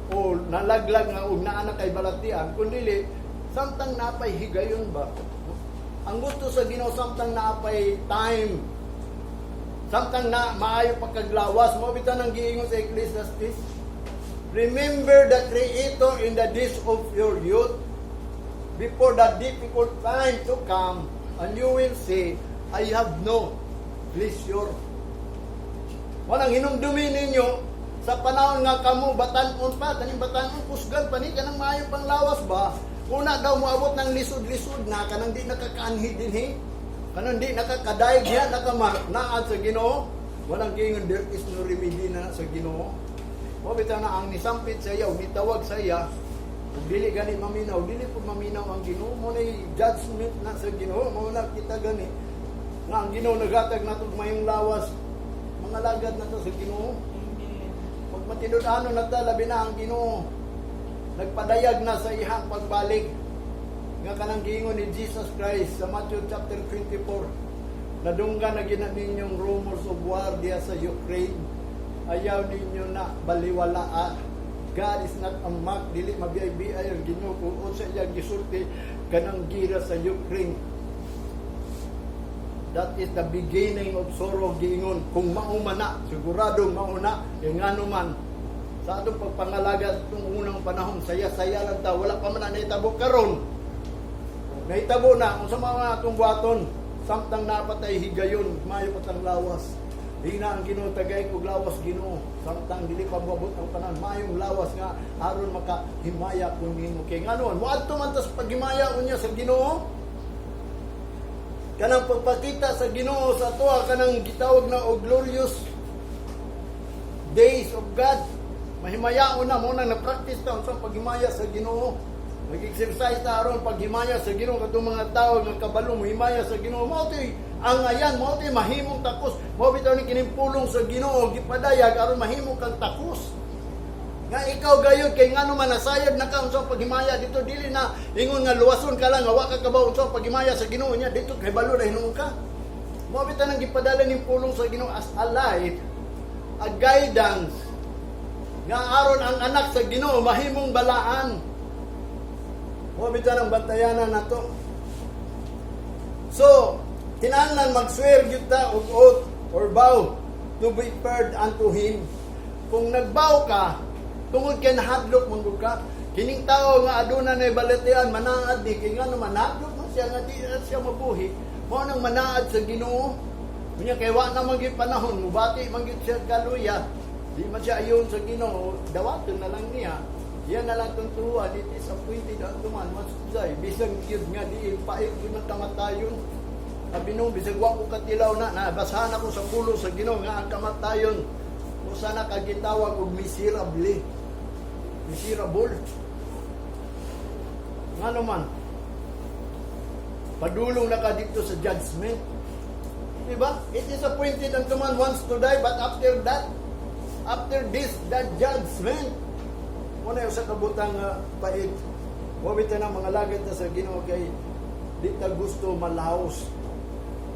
o nalaglag nga og naa na kay balatian kundi samtang napay higayon ba. Ang gusto sa Ginoo samtang naapay time, samtang na maayo pagkaglawas. Mo bitaw nang giingon sa Ecclesiastes, remember the Creator in the days of your youth, before the difficult time to come, and you will say, I have no pleasure. Walang hinumdumi ninyo sa panahon nga kamo batan-on pa, taning batan-on kusgan pa ni kanang maayo pang lawas ba. Una daw moabot ng lisod-lisod na kanang di nakakaanhid dinhi. Kanang di nakakadaig diha nakamaad sa Ginoo. Walang gingon there is no remedy na sa Ginoo. Mo bitaw na ang nisampit sa iya, nitawag sa iya. Ug dili gani maminaw, dili pud maminaw ang Ginoo. Mo nay judgment na sa Ginoo. Mo na kita gani nga ang Ginoo naghatag nato mayong lawas. Mga lagad na to sa Ginoo. Pag matinud-ano na ta labi na ang Ginoo. Nagpadayag na sa ihang pagbalik nga kanang giingon ni Jesus Christ sa Matthew chapter 24. Nadunggan na gina ninyong rumors of war diya sa Ukraine. Ayaw ninyo na baliwalaan. God is not a mock, dili mabiyay-biyay ang Ginoo kung sa iyang gisulti kanang gira sa Ukraine. That is the beginning of sorrow, giingon. Kung maumana, siguradong mauna, ingano man. Sa atong pagpangalaga itong unang panahon, saya-saya lang ta. Wala pa man na nahitabo karon. Nahitabo na, kung sa mga atong buhaton, samtang napatay higayon, mayo patang lawas. Di na ang Ginoo tagay kog lawas Ginoo. Samtang dili pa buabot ang panahon, mayong lawas nga aron makahimaya kun nimo. Kay nganon, moadto man tas paghimaya unya sa Ginoo. Kanang pagpakita sa Ginoo sa tuwa kanang gitawag na og glorious days of God. Mahimayaon na mo na na-practice ta sa paghimaya sa Ginoo. Mag-exercise ta aron paghimaya sa Ginoo kadtong mga tawo nga kabalo mahimaya sa Ginoo. Mao toy ang ayan, mao toy mahimong takos. Mao bitaw ni kining pulong sa Ginoo gipadayag aron mahimo kang takos. Nga ikaw gayud kay ngano man nasayad na ka unsang paghimaya dito dili na ingon nga luwason ka lang nga wa ka kabaw unsang paghimaya sa Ginoo niya dito kay balo na hinuon ka. Mao bitaw nang gipadala ning pulong sa Ginoo as a light, a guidance nga aron ang anak sa Ginoo mahimong balaan. Mao bitaw nang bantayanan nato. So, kinahanglan mag-swear gyud ta og oath or vow to be paired unto him. Kung nagbow ka, tungod kay nahadlok man gud ka, kining tawo nga aduna nay balatian manaad di kay ngano manadlok man siya nga di siya mabuhi, mao nang manaad sa Ginoo. Unya kay wa na man gyud panahon, mubati man gyud siya kaluya. Di man siya ayon sa Ginoo, dawaton na lang niya. Yan na lang tuntuan, it is appointed unto man, masuzay, bisag gyud nga di paig gyud ng kamatayon. Sabi nung, bisag wa ko katilaw na, nabasahan ako sa pulo sa Ginoo nga ang kamatayon. Kung sana kagitawag og miserable. Miserable. Nga naman, padulong na ka dito sa judgment. Diba? It is appointed unto man once to die, but after that, after this, the judgment. Muna yung sa kabutang pait. Wabita ng mga lagit na sa Ginoo kay di ta gusto malaos.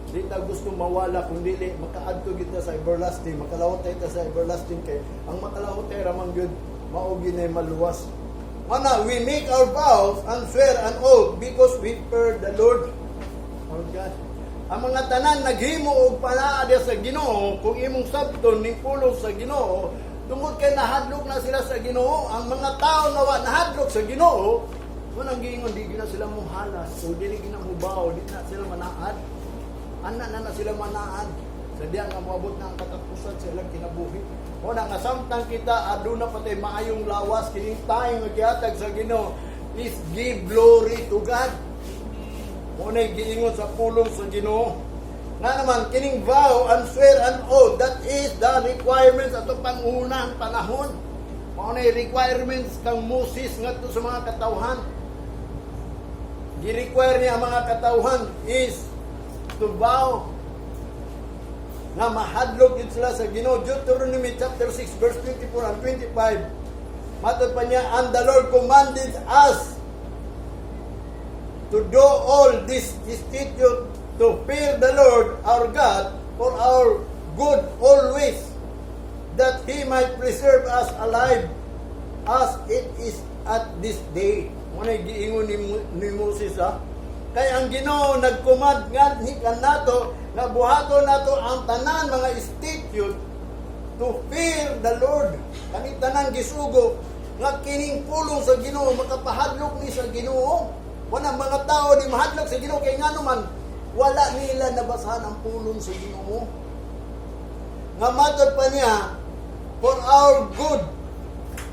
Di ta gusto mawala kung dili makaadto kita sa everlasting, makalawot ta sa everlasting kay ang makalawot ay ramang gyud mao ginay maluwas. Ana, we make our vows and swear an oath because we fear the Lord our God. Ang mga tanan naghimo og panaad sa Ginoo kung imong sabton ning pulo sa Ginoo tungod kay nahadlok na sila sa Ginoo. Ang mga tao nga wa nahadlok sa Ginoo, manang giingon di gina sila muhalas, so dili gina mubaw, di na sila manaad. Ana na sila manaad. Sa diya nga moabot na ang katapusan sa ilang kinabuhi. O na nga samtang kita aduna patay maayong lawas kining tayo nga gihatag sa Ginoo is give glory to God. Mo na giingon sa pulong sa Ginoo. Nga naman, kining vow and swear an oath, that is the requirements ato pangunang panahon. Mao na requirements kang Moses ngadto sa mga katawhan. Gi-require niya ang mga katawhan is to vow nga mahadlok yun sila sa Ginoo. Deuteronomy chapter 6 verse 24 and 25. Matod pa niya, and the Lord commanded us to do all this statute to fear the Lord our God for our good always, that He might preserve us alive as it is at this day. Muna giingon ni Moses kay ang Ginoo nagcommand nga hikan nato nga buhaton nato ang tanan mga statute to fear the Lord. Kani tanan gisugo nga kining pulong sa Ginoo makapahadlok ni sa Ginoo. Wala mga tao di mahadlok sa Ginoo kay ngano man wala nila nabasahan ang pulong sa Ginoo. Nga matod pa niya, for our good,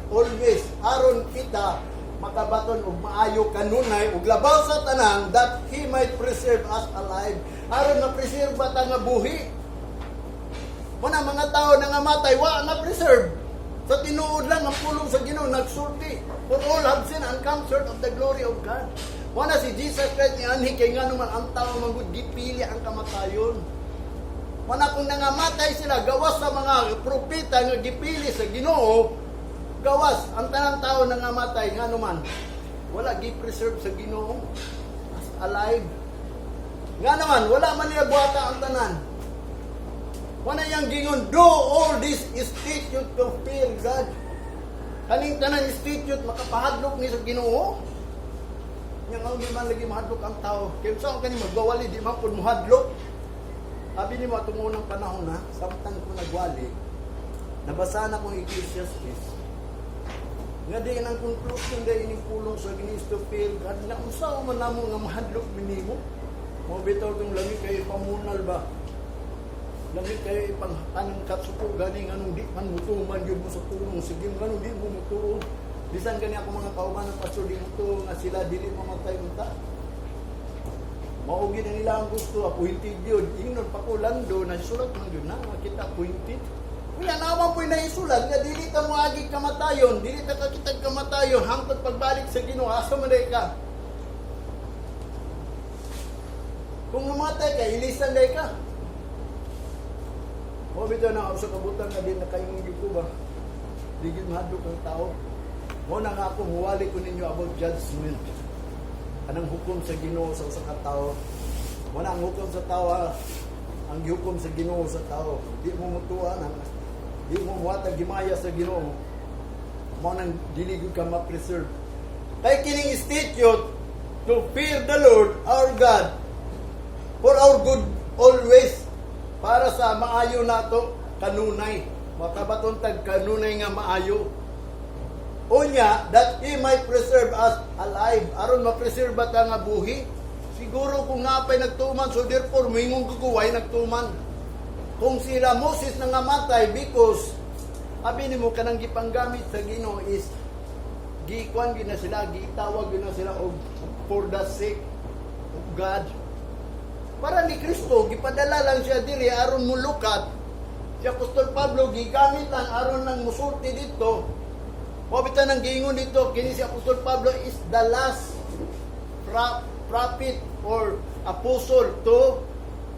always, aron kita, makabaton og maayo kanunay, og labaw sa tanang, that He might preserve us alive. Aron na-preserve ba ta nga buhi? Muna mga tao na nga matay, wa na-preserve. Sa tinuod lang ang pulong sa Ginoo, nagsulti. For all have sinned and come short of the glory of God. Wala si Jesus Christ ni anhi kay nga naman ang tao manggod gipili ang kamatayon. Wala kung nangamatay sila gawas sa mga propeta nga gipili sa Ginoo, gawas ang tanang tao nangamatay nga naman wala gi-preserve sa Ginoo as alive. Nga naman wala man niya buhata ang tanan. Wala yang gingon do all this statute to fear God. Kaning tanan statute makapahadlok ni sa Ginoo. Yang ang di man lagi mahadlok ang tao. Kaya saan ka ni magwawali, di man po mahadlok. Sabi ni mo, itong unang panahon na, samtang ko nagwali, nabasa na kong Ecclesiastes. Nga di ang conclusion da ining pulong sa Ginisto Phil, at na unsa man namo nga mahadlok minimo. Mo bitaw tong lami kay pamunal ba? Lami kay ipangtanang katsuko gani nganong di man mutuman gyud mo sa pulong sige nganong di mo mutuo. Bisan gani ako mga kauban ng pastor dito nga sila dili mamatay unta. Maugi na nila ang gusto, appointed yun. Ingnon pa ko lando na sulat man yun na kita appointed. Kaya naman po'y naisulat nga dili ta mo agi kamatayon, dili ta kakitag kamatayon hangtod pagbalik sa Ginoo asa man day ka. Kung namatay ka, ilisan day ka. O bito na sa kabutan nga din na kayong ko ba? Digid mahadlok ang tao. Mo na nga ako muwali ko ninyo about judgment. Anang hukom sa Ginoo sa usa ka tawo. Mo na ang hukom sa tao, ang gihukom sa Ginoo sa tao. Di mo mutuan, di mo muhatag gimaya sa Ginoo. Mo nang dili gyud ka ma-preserve. Kay kining statute to fear the Lord our God for our good always, para sa maayo nato kanunay, makabaton tag kanunay nga maayo. Unya that He might preserve us alive, aron ma-preserve ta nga buhi. Siguro kung napay nagtuman, so therefore mingong kukuway nagtuman. Kung sila Moses na ngamatay because abi nimo kanang gipanggamit sa Ginoo is gikuan gyud na sila, gitawag gyud na sila og for the sake of God. Para ni Kristo, gipadala lang siya diri aron mulukat. Si Apostol Pablo gigamit lang aron nang musulti dito. Pabitan ng giingon dito, kini si Apostol Pablo is the last prophet or apostle to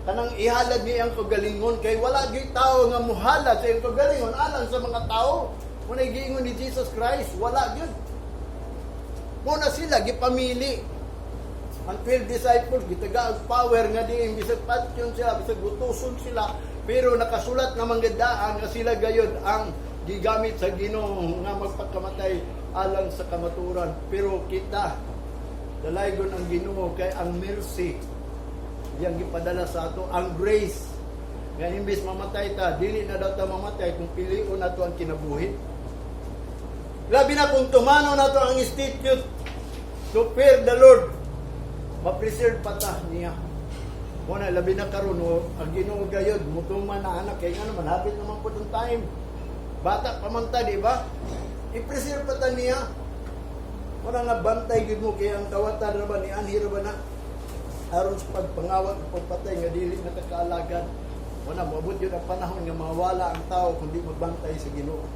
kanang ihalad niya ang kagalingon, kay wala gyud tao nga muhalad sa iyang kagalingon alang sa mga tao. Muna giingon ni Jesus Christ, wala gyud. Muna sila gipamili. Ang 12 disciples, gitaga ang power nga di, bisag patyon sila, bisag gutuson sila, pero nakasulat na manggandaan nga sila gayod ang gigamit sa Ginoo nga magpakamatay alang sa kamaturan. Pero kita, dalaygon ang Ginoo kay ang mercy, yang gipadala sa ato, ang grace, nga imbis mamatay ta, dili na daw ta mamatay kung pilion na to ang kinabuhi. Labi na kung tumano na to ang institute to fear the Lord, ma-preserve pa ta niya. Muna, labi na karon ang Ginoo gayod, mutuman na anak, kaya nga naman, hapit naman po itong time. Bata pa man ta, di ba? I-preserve pa ta niya. Muna nga, bantay gid mo, kaya ang kawatan na ba, ni Anhi na ba na, aron sa pagpangawat at pagpatay, nga dili na kakaalagad. Muna, mabot yun ang panahon nga mawala ang tao, kundi magbantay sa Ginoo.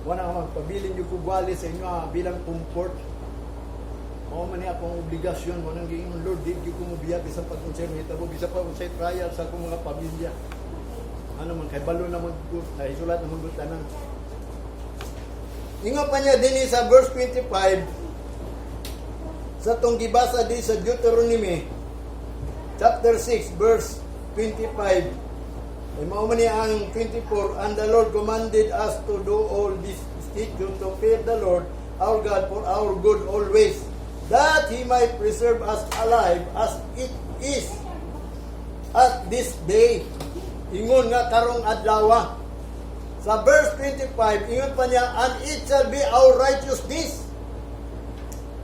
Muna nga, magpabilin yung kugwali sa inyo, bilang comfort. Mao man ni akong obligasyon mo nang giingon, Lord, di ko mo biyag sa pag-unsay mahitabo, bisa pa unsay trial sa akong mga pamilya. Ano man kay balo na maggut, ay sulat na magutanan. Ingon pa niya dinhi sa verse 25 sa tong gibasa di sa Deuteronomy chapter 6 verse 25. Ay mao man ni ang 24, and the Lord commanded us to do all this statute to fear the Lord our God for our good always, that He might preserve us alive as it is at this day. Ingon nga karong adlaw. Sa verse 25, ingon pa niya, and it shall be our righteousness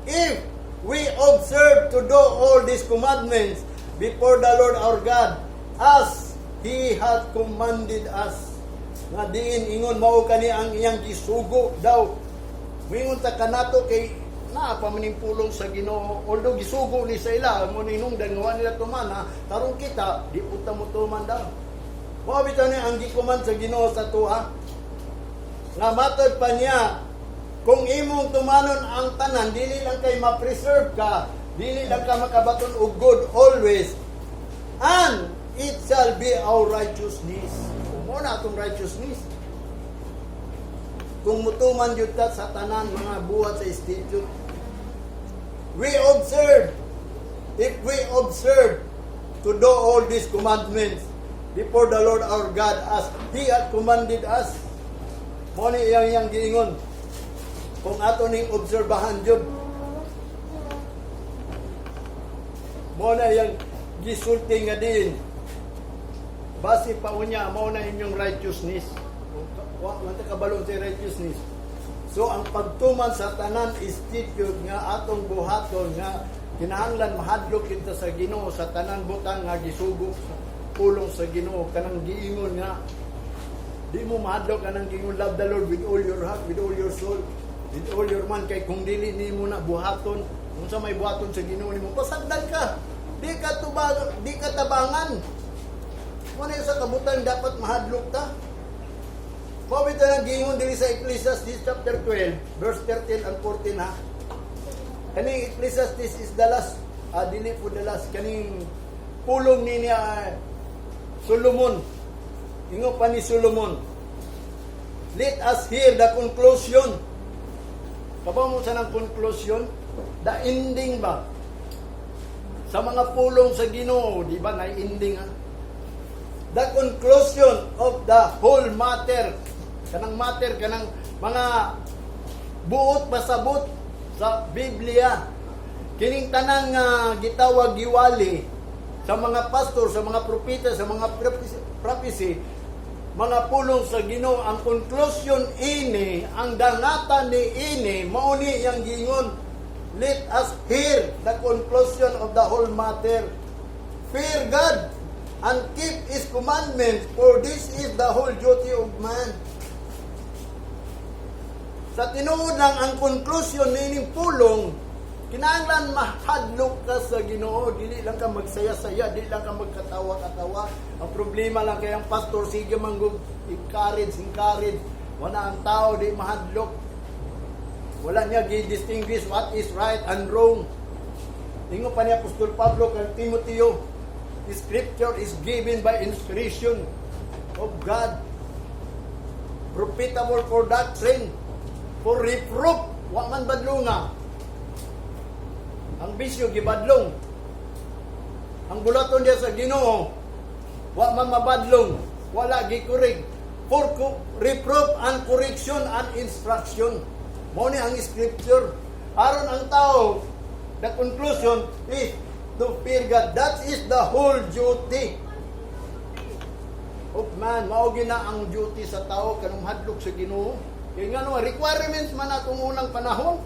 if we observe to do all these commandments before the Lord our God, as He hath commanded us. Nga diin, ingon mao kani ang iyang gisugo daw. Mingon ta kanato kay na pamanimpulong sa Ginoo, although gisugo ni sa ila mo ninungdan nga nila tumana, tarong kita di punta mo tuman daw. Mo bitaw ni ang gikuman sa Ginoo sa tuha nga matod pa niya, kung imong tumanon ang tanan, dili lang kay ma-preserve ka, dili lang ka makabaton og good always, and it shall be our righteousness. Mo na atong righteousness kung mutuman yun ta sa tanan mga buhat sa statute. We observe, if we observe to do all these commandments before the Lord our God as He hath commanded us. Mo ni iyang giingon, kung ato ning obserbahan jud, mo na iyang gisulti nga din, base pa unya, mo na inyong righteousness. Wala kabalo sa righteousness. So ang pagtuman sa tanan institute nga atong buhaton nga kinahanglan mahadlok kita sa Ginoo sa tanan butang nga gisugo sa pulong sa Ginoo, kanang giingon nga di mo mahadlok kanang giingon, love the Lord with all your heart, with all your soul, with all your mind. Kay kung dili nimo na buhaton, kung sa may buhaton sa Ginoo nimo, pasagdan ka, di ka tabangan. Mo na sa kabutan dapat mahadlok ta. Mabit na lang gingon diri sa Ecclesiastes chapter 12, verse 13 and 14 ha. Kaning Ecclesiastes is the last, dili po the last, kaning pulong ni Solomon. Ingo pa ni Solomon. Let us hear the conclusion. Kabaw mo sa ng conclusion? The ending ba? Sa mga pulong sa Ginoo, di ba, na-ending ha? The conclusion of the whole matter. Kanang matter, kanang mga buot pasabot sa Biblia. Kining tanang gitawag giwali sa mga pastor, sa mga propeta, sa mga prophecy, mga pulong sa Ginoo, ang conclusion ini, ang dangatan ni ini, mauni yang gingon, let us hear the conclusion of the whole matter. Fear God and keep His commandments, for this is the whole duty of man. Sa tinuod lang ang conclusion nining pulong, kinahanglan mahadlok ka sa Ginoo, dili lang ka magsaya-saya, dili lang ka magkatawa-katawa. Ang problema lang kay ang pastor sige man encourage. Wala ang tao di mahadlok. Wala niya gi-distinguish what is right and wrong. Ingo pa ni Apostol Pablo kay Timoteo, the scripture is given by inspiration of God, profitable for doctrine, for reproof, wa man badlonga. Ang bisyo gibadlong. Ang bulaton diya sa Ginoo, wa man mabadlong, wala gikurig. For reproof and correction and instruction. Mao ni ang scripture. Aron ang tao, the conclusion is to fear God. That is the whole duty of man. Mao gina ang duty sa tao kanang hadlok sa Ginoo. Kaya nga no, requirements man atong unang panahon.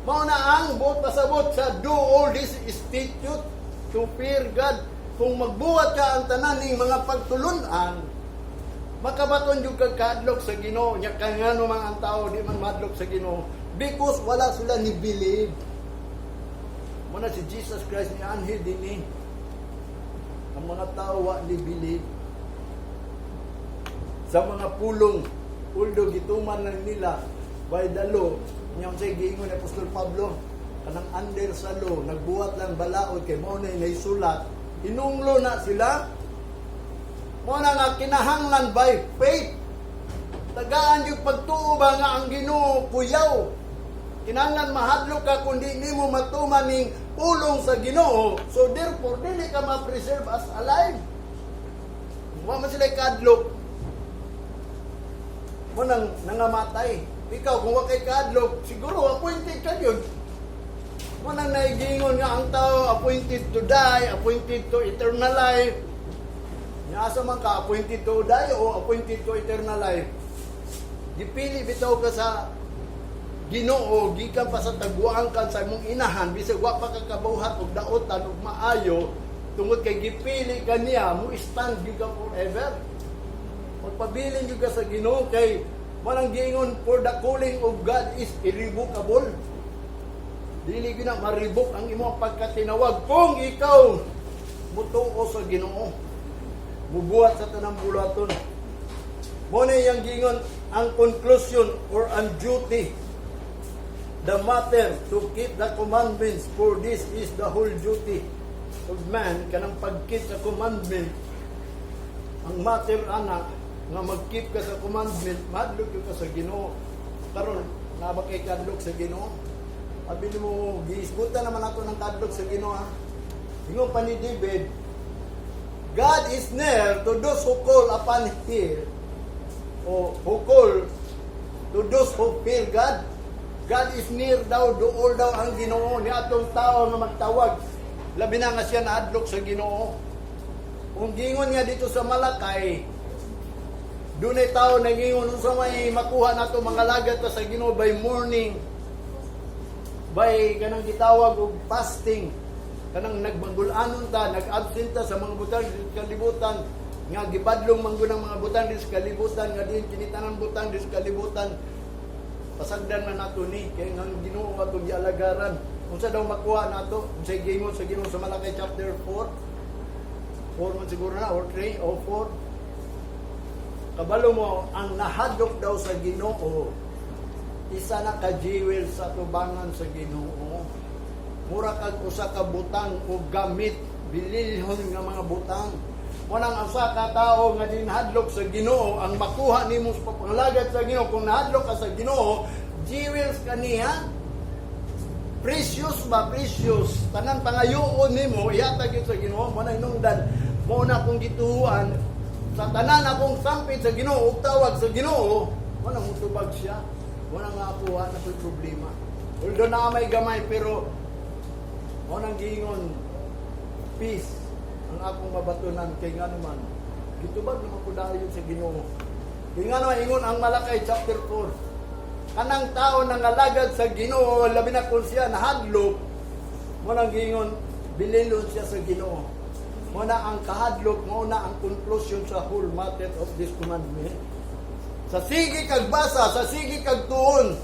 Mao na ang buot pasabot sa do all this statute to fear God. Kung magbuhat ka ang tanan ning mga pagtulunan, makabaton yung kagkadlok sa Ginoo. Nya kangano man ang tao di man madlok sa Ginoo because wala sila ni believe. Muna si Jesus Christ ni anhid dinhi. Ang mga tao wa ni believe. Sa mga pulong, uldo gituman lang nila by the law, niyang say giingon ni Apostol Pablo, kanang under sa law, nagbuhat lang balaod kay mao na naisulat, inunglo na sila. Mao na nga kinahanglan by faith. Tagaan yung pagtuo ba nga ang Ginoo kuyaw. Kinahanglan mahadlok ka kundi nimo matuman ning pulong sa Ginoo. So therefore dili ka ma-preserve as alive. Wa man sila kadlok. Mo nang nangamatay. Ikaw kung wa kay kadlok, siguro appointed ka yun. Mo nang naigingon nga ang tao appointed to die, appointed to eternal life. Asa man ka appointed to die o appointed to eternal life? Dipili bitaw ka sa Ginoo, gikan pa sa tagwaan kan sa imong inahan bisag wa pa ka kabuhat og daotan og maayo tungod kay gipili kaniya mo stand gyud ka forever. Magpabilin gyud ka sa Ginoo kay manang giingon for the calling of God is irrevocable. Dili gyud na ma-revoke ang imong pagkatinawag kung ikaw mutuo sa Ginoo. Mubuhat sa tanang bulaton. Mo na yang giingon ang conclusion or ang duty, the matter to keep the commandments, for this is the whole duty of man. Kanang pag-keep sa commandment, ang matter ana nga mag-keep ka sa commandment, madlok ka sa Ginoo. Karon naba kay kadlok sa Ginoo. Abi mo giisgutan naman ako ng kadlok sa Ginoo ha. Ingon pa ni David, God is near to those who call upon Him, o who call to those who fear God. God is near daw, dool daw ang Ginoo ni atong tao nga magtawag. Labi na nga siya naadlok sa Ginoo. Kung gingon nga dito sa Malakay, dunay tao na gingon sa may makuha nato mga lagat sa Ginoo by morning, by kanang gitawag og fasting, kanang nagbangul-anon ta, nag-absent ta sa mga butang sa kalibutan, nga gibadlong manggo ng mga butang sa kalibutan, nga din kinitanan butang sa kalibutan. Pasagdan na nato ni kay nga Ginoo ato gialagaran. Unsa daw makuha nato? Unsa gingon sa Ginoo sa Malakay chapter 4? 4 man siguro na or 3 o 4. Kabalo mo, ang nahadlok daw sa Ginoo, isa na ka jewel sa tubangan sa Ginoo. Mura kag usa ka butang o gamit, bililhon nga mga butang. Munang usa ka tao nga dinhadlok sa Ginoo, ang makuha nimo sa pangalagad sa Ginoo, kung nahadlok ka sa Ginoo, jewels kaniya. Precious ba? Precious. Tanang pangayoon nimo, ihatag yun sa Ginoo, mo na inungdan, mo na kong gituhuan, sa tanan akong sampit sa Ginoo, ug tawag sa Ginoo, mo na mutubag siya, mo na nga kuha na ko'y problema. Although na may gamay, pero mo nang giingon, peace, ang akong mabatunan, kay nga naman, gitubag naman ko dayon sa Ginoo. Kay nga naman, ingon ang Malakay chapter 4, kanang tao nang alagad sa Ginoo, labi na kung siya nahadlok, mo nang giingon, bililon siya sa Ginoo. Mo na ang kahadlok, mo na ang conclusion sa whole matter of this commandment. Sa sige kag basa, sa sige kag tuon,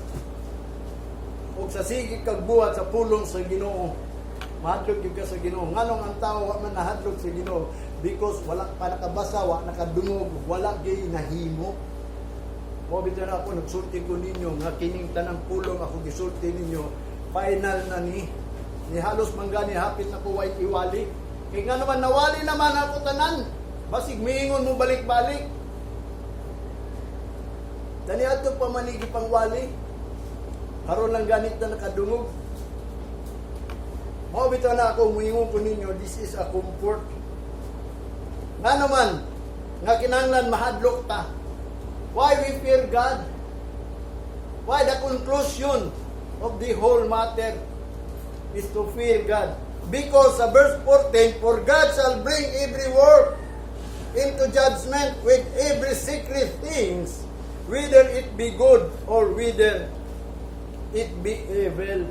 o sa sige kag buhat sa pulong sa Ginoo, mahadlok gyud ka sa Ginoo. Nganong ang tao wa man nahadlok sa Ginoo? Because wala pa nakabasa, wa nakadungog, wala gyud nahimo. Mo bitaw na ako nagsulti ko ninyo nga kining tanang pulong ako gisulti ninyo, final na ni halos manggani hapit na ko way iwali. Kaya nga naman nawali naman ako tanan, basig miingon mo balik-balik. Tani ato pa manigi pang wali, karon lang ganit na nakadungog. Mo bitaw na ako muingon ko ninyo, this is a comfort. Nga naman, nga kinahanglan mahadlok ta. Why we fear God? Why the conclusion of the whole matter is to fear God? Because sa verse 14, for God shall bring every work into judgment with every secret things, whether it be good or whether it be evil.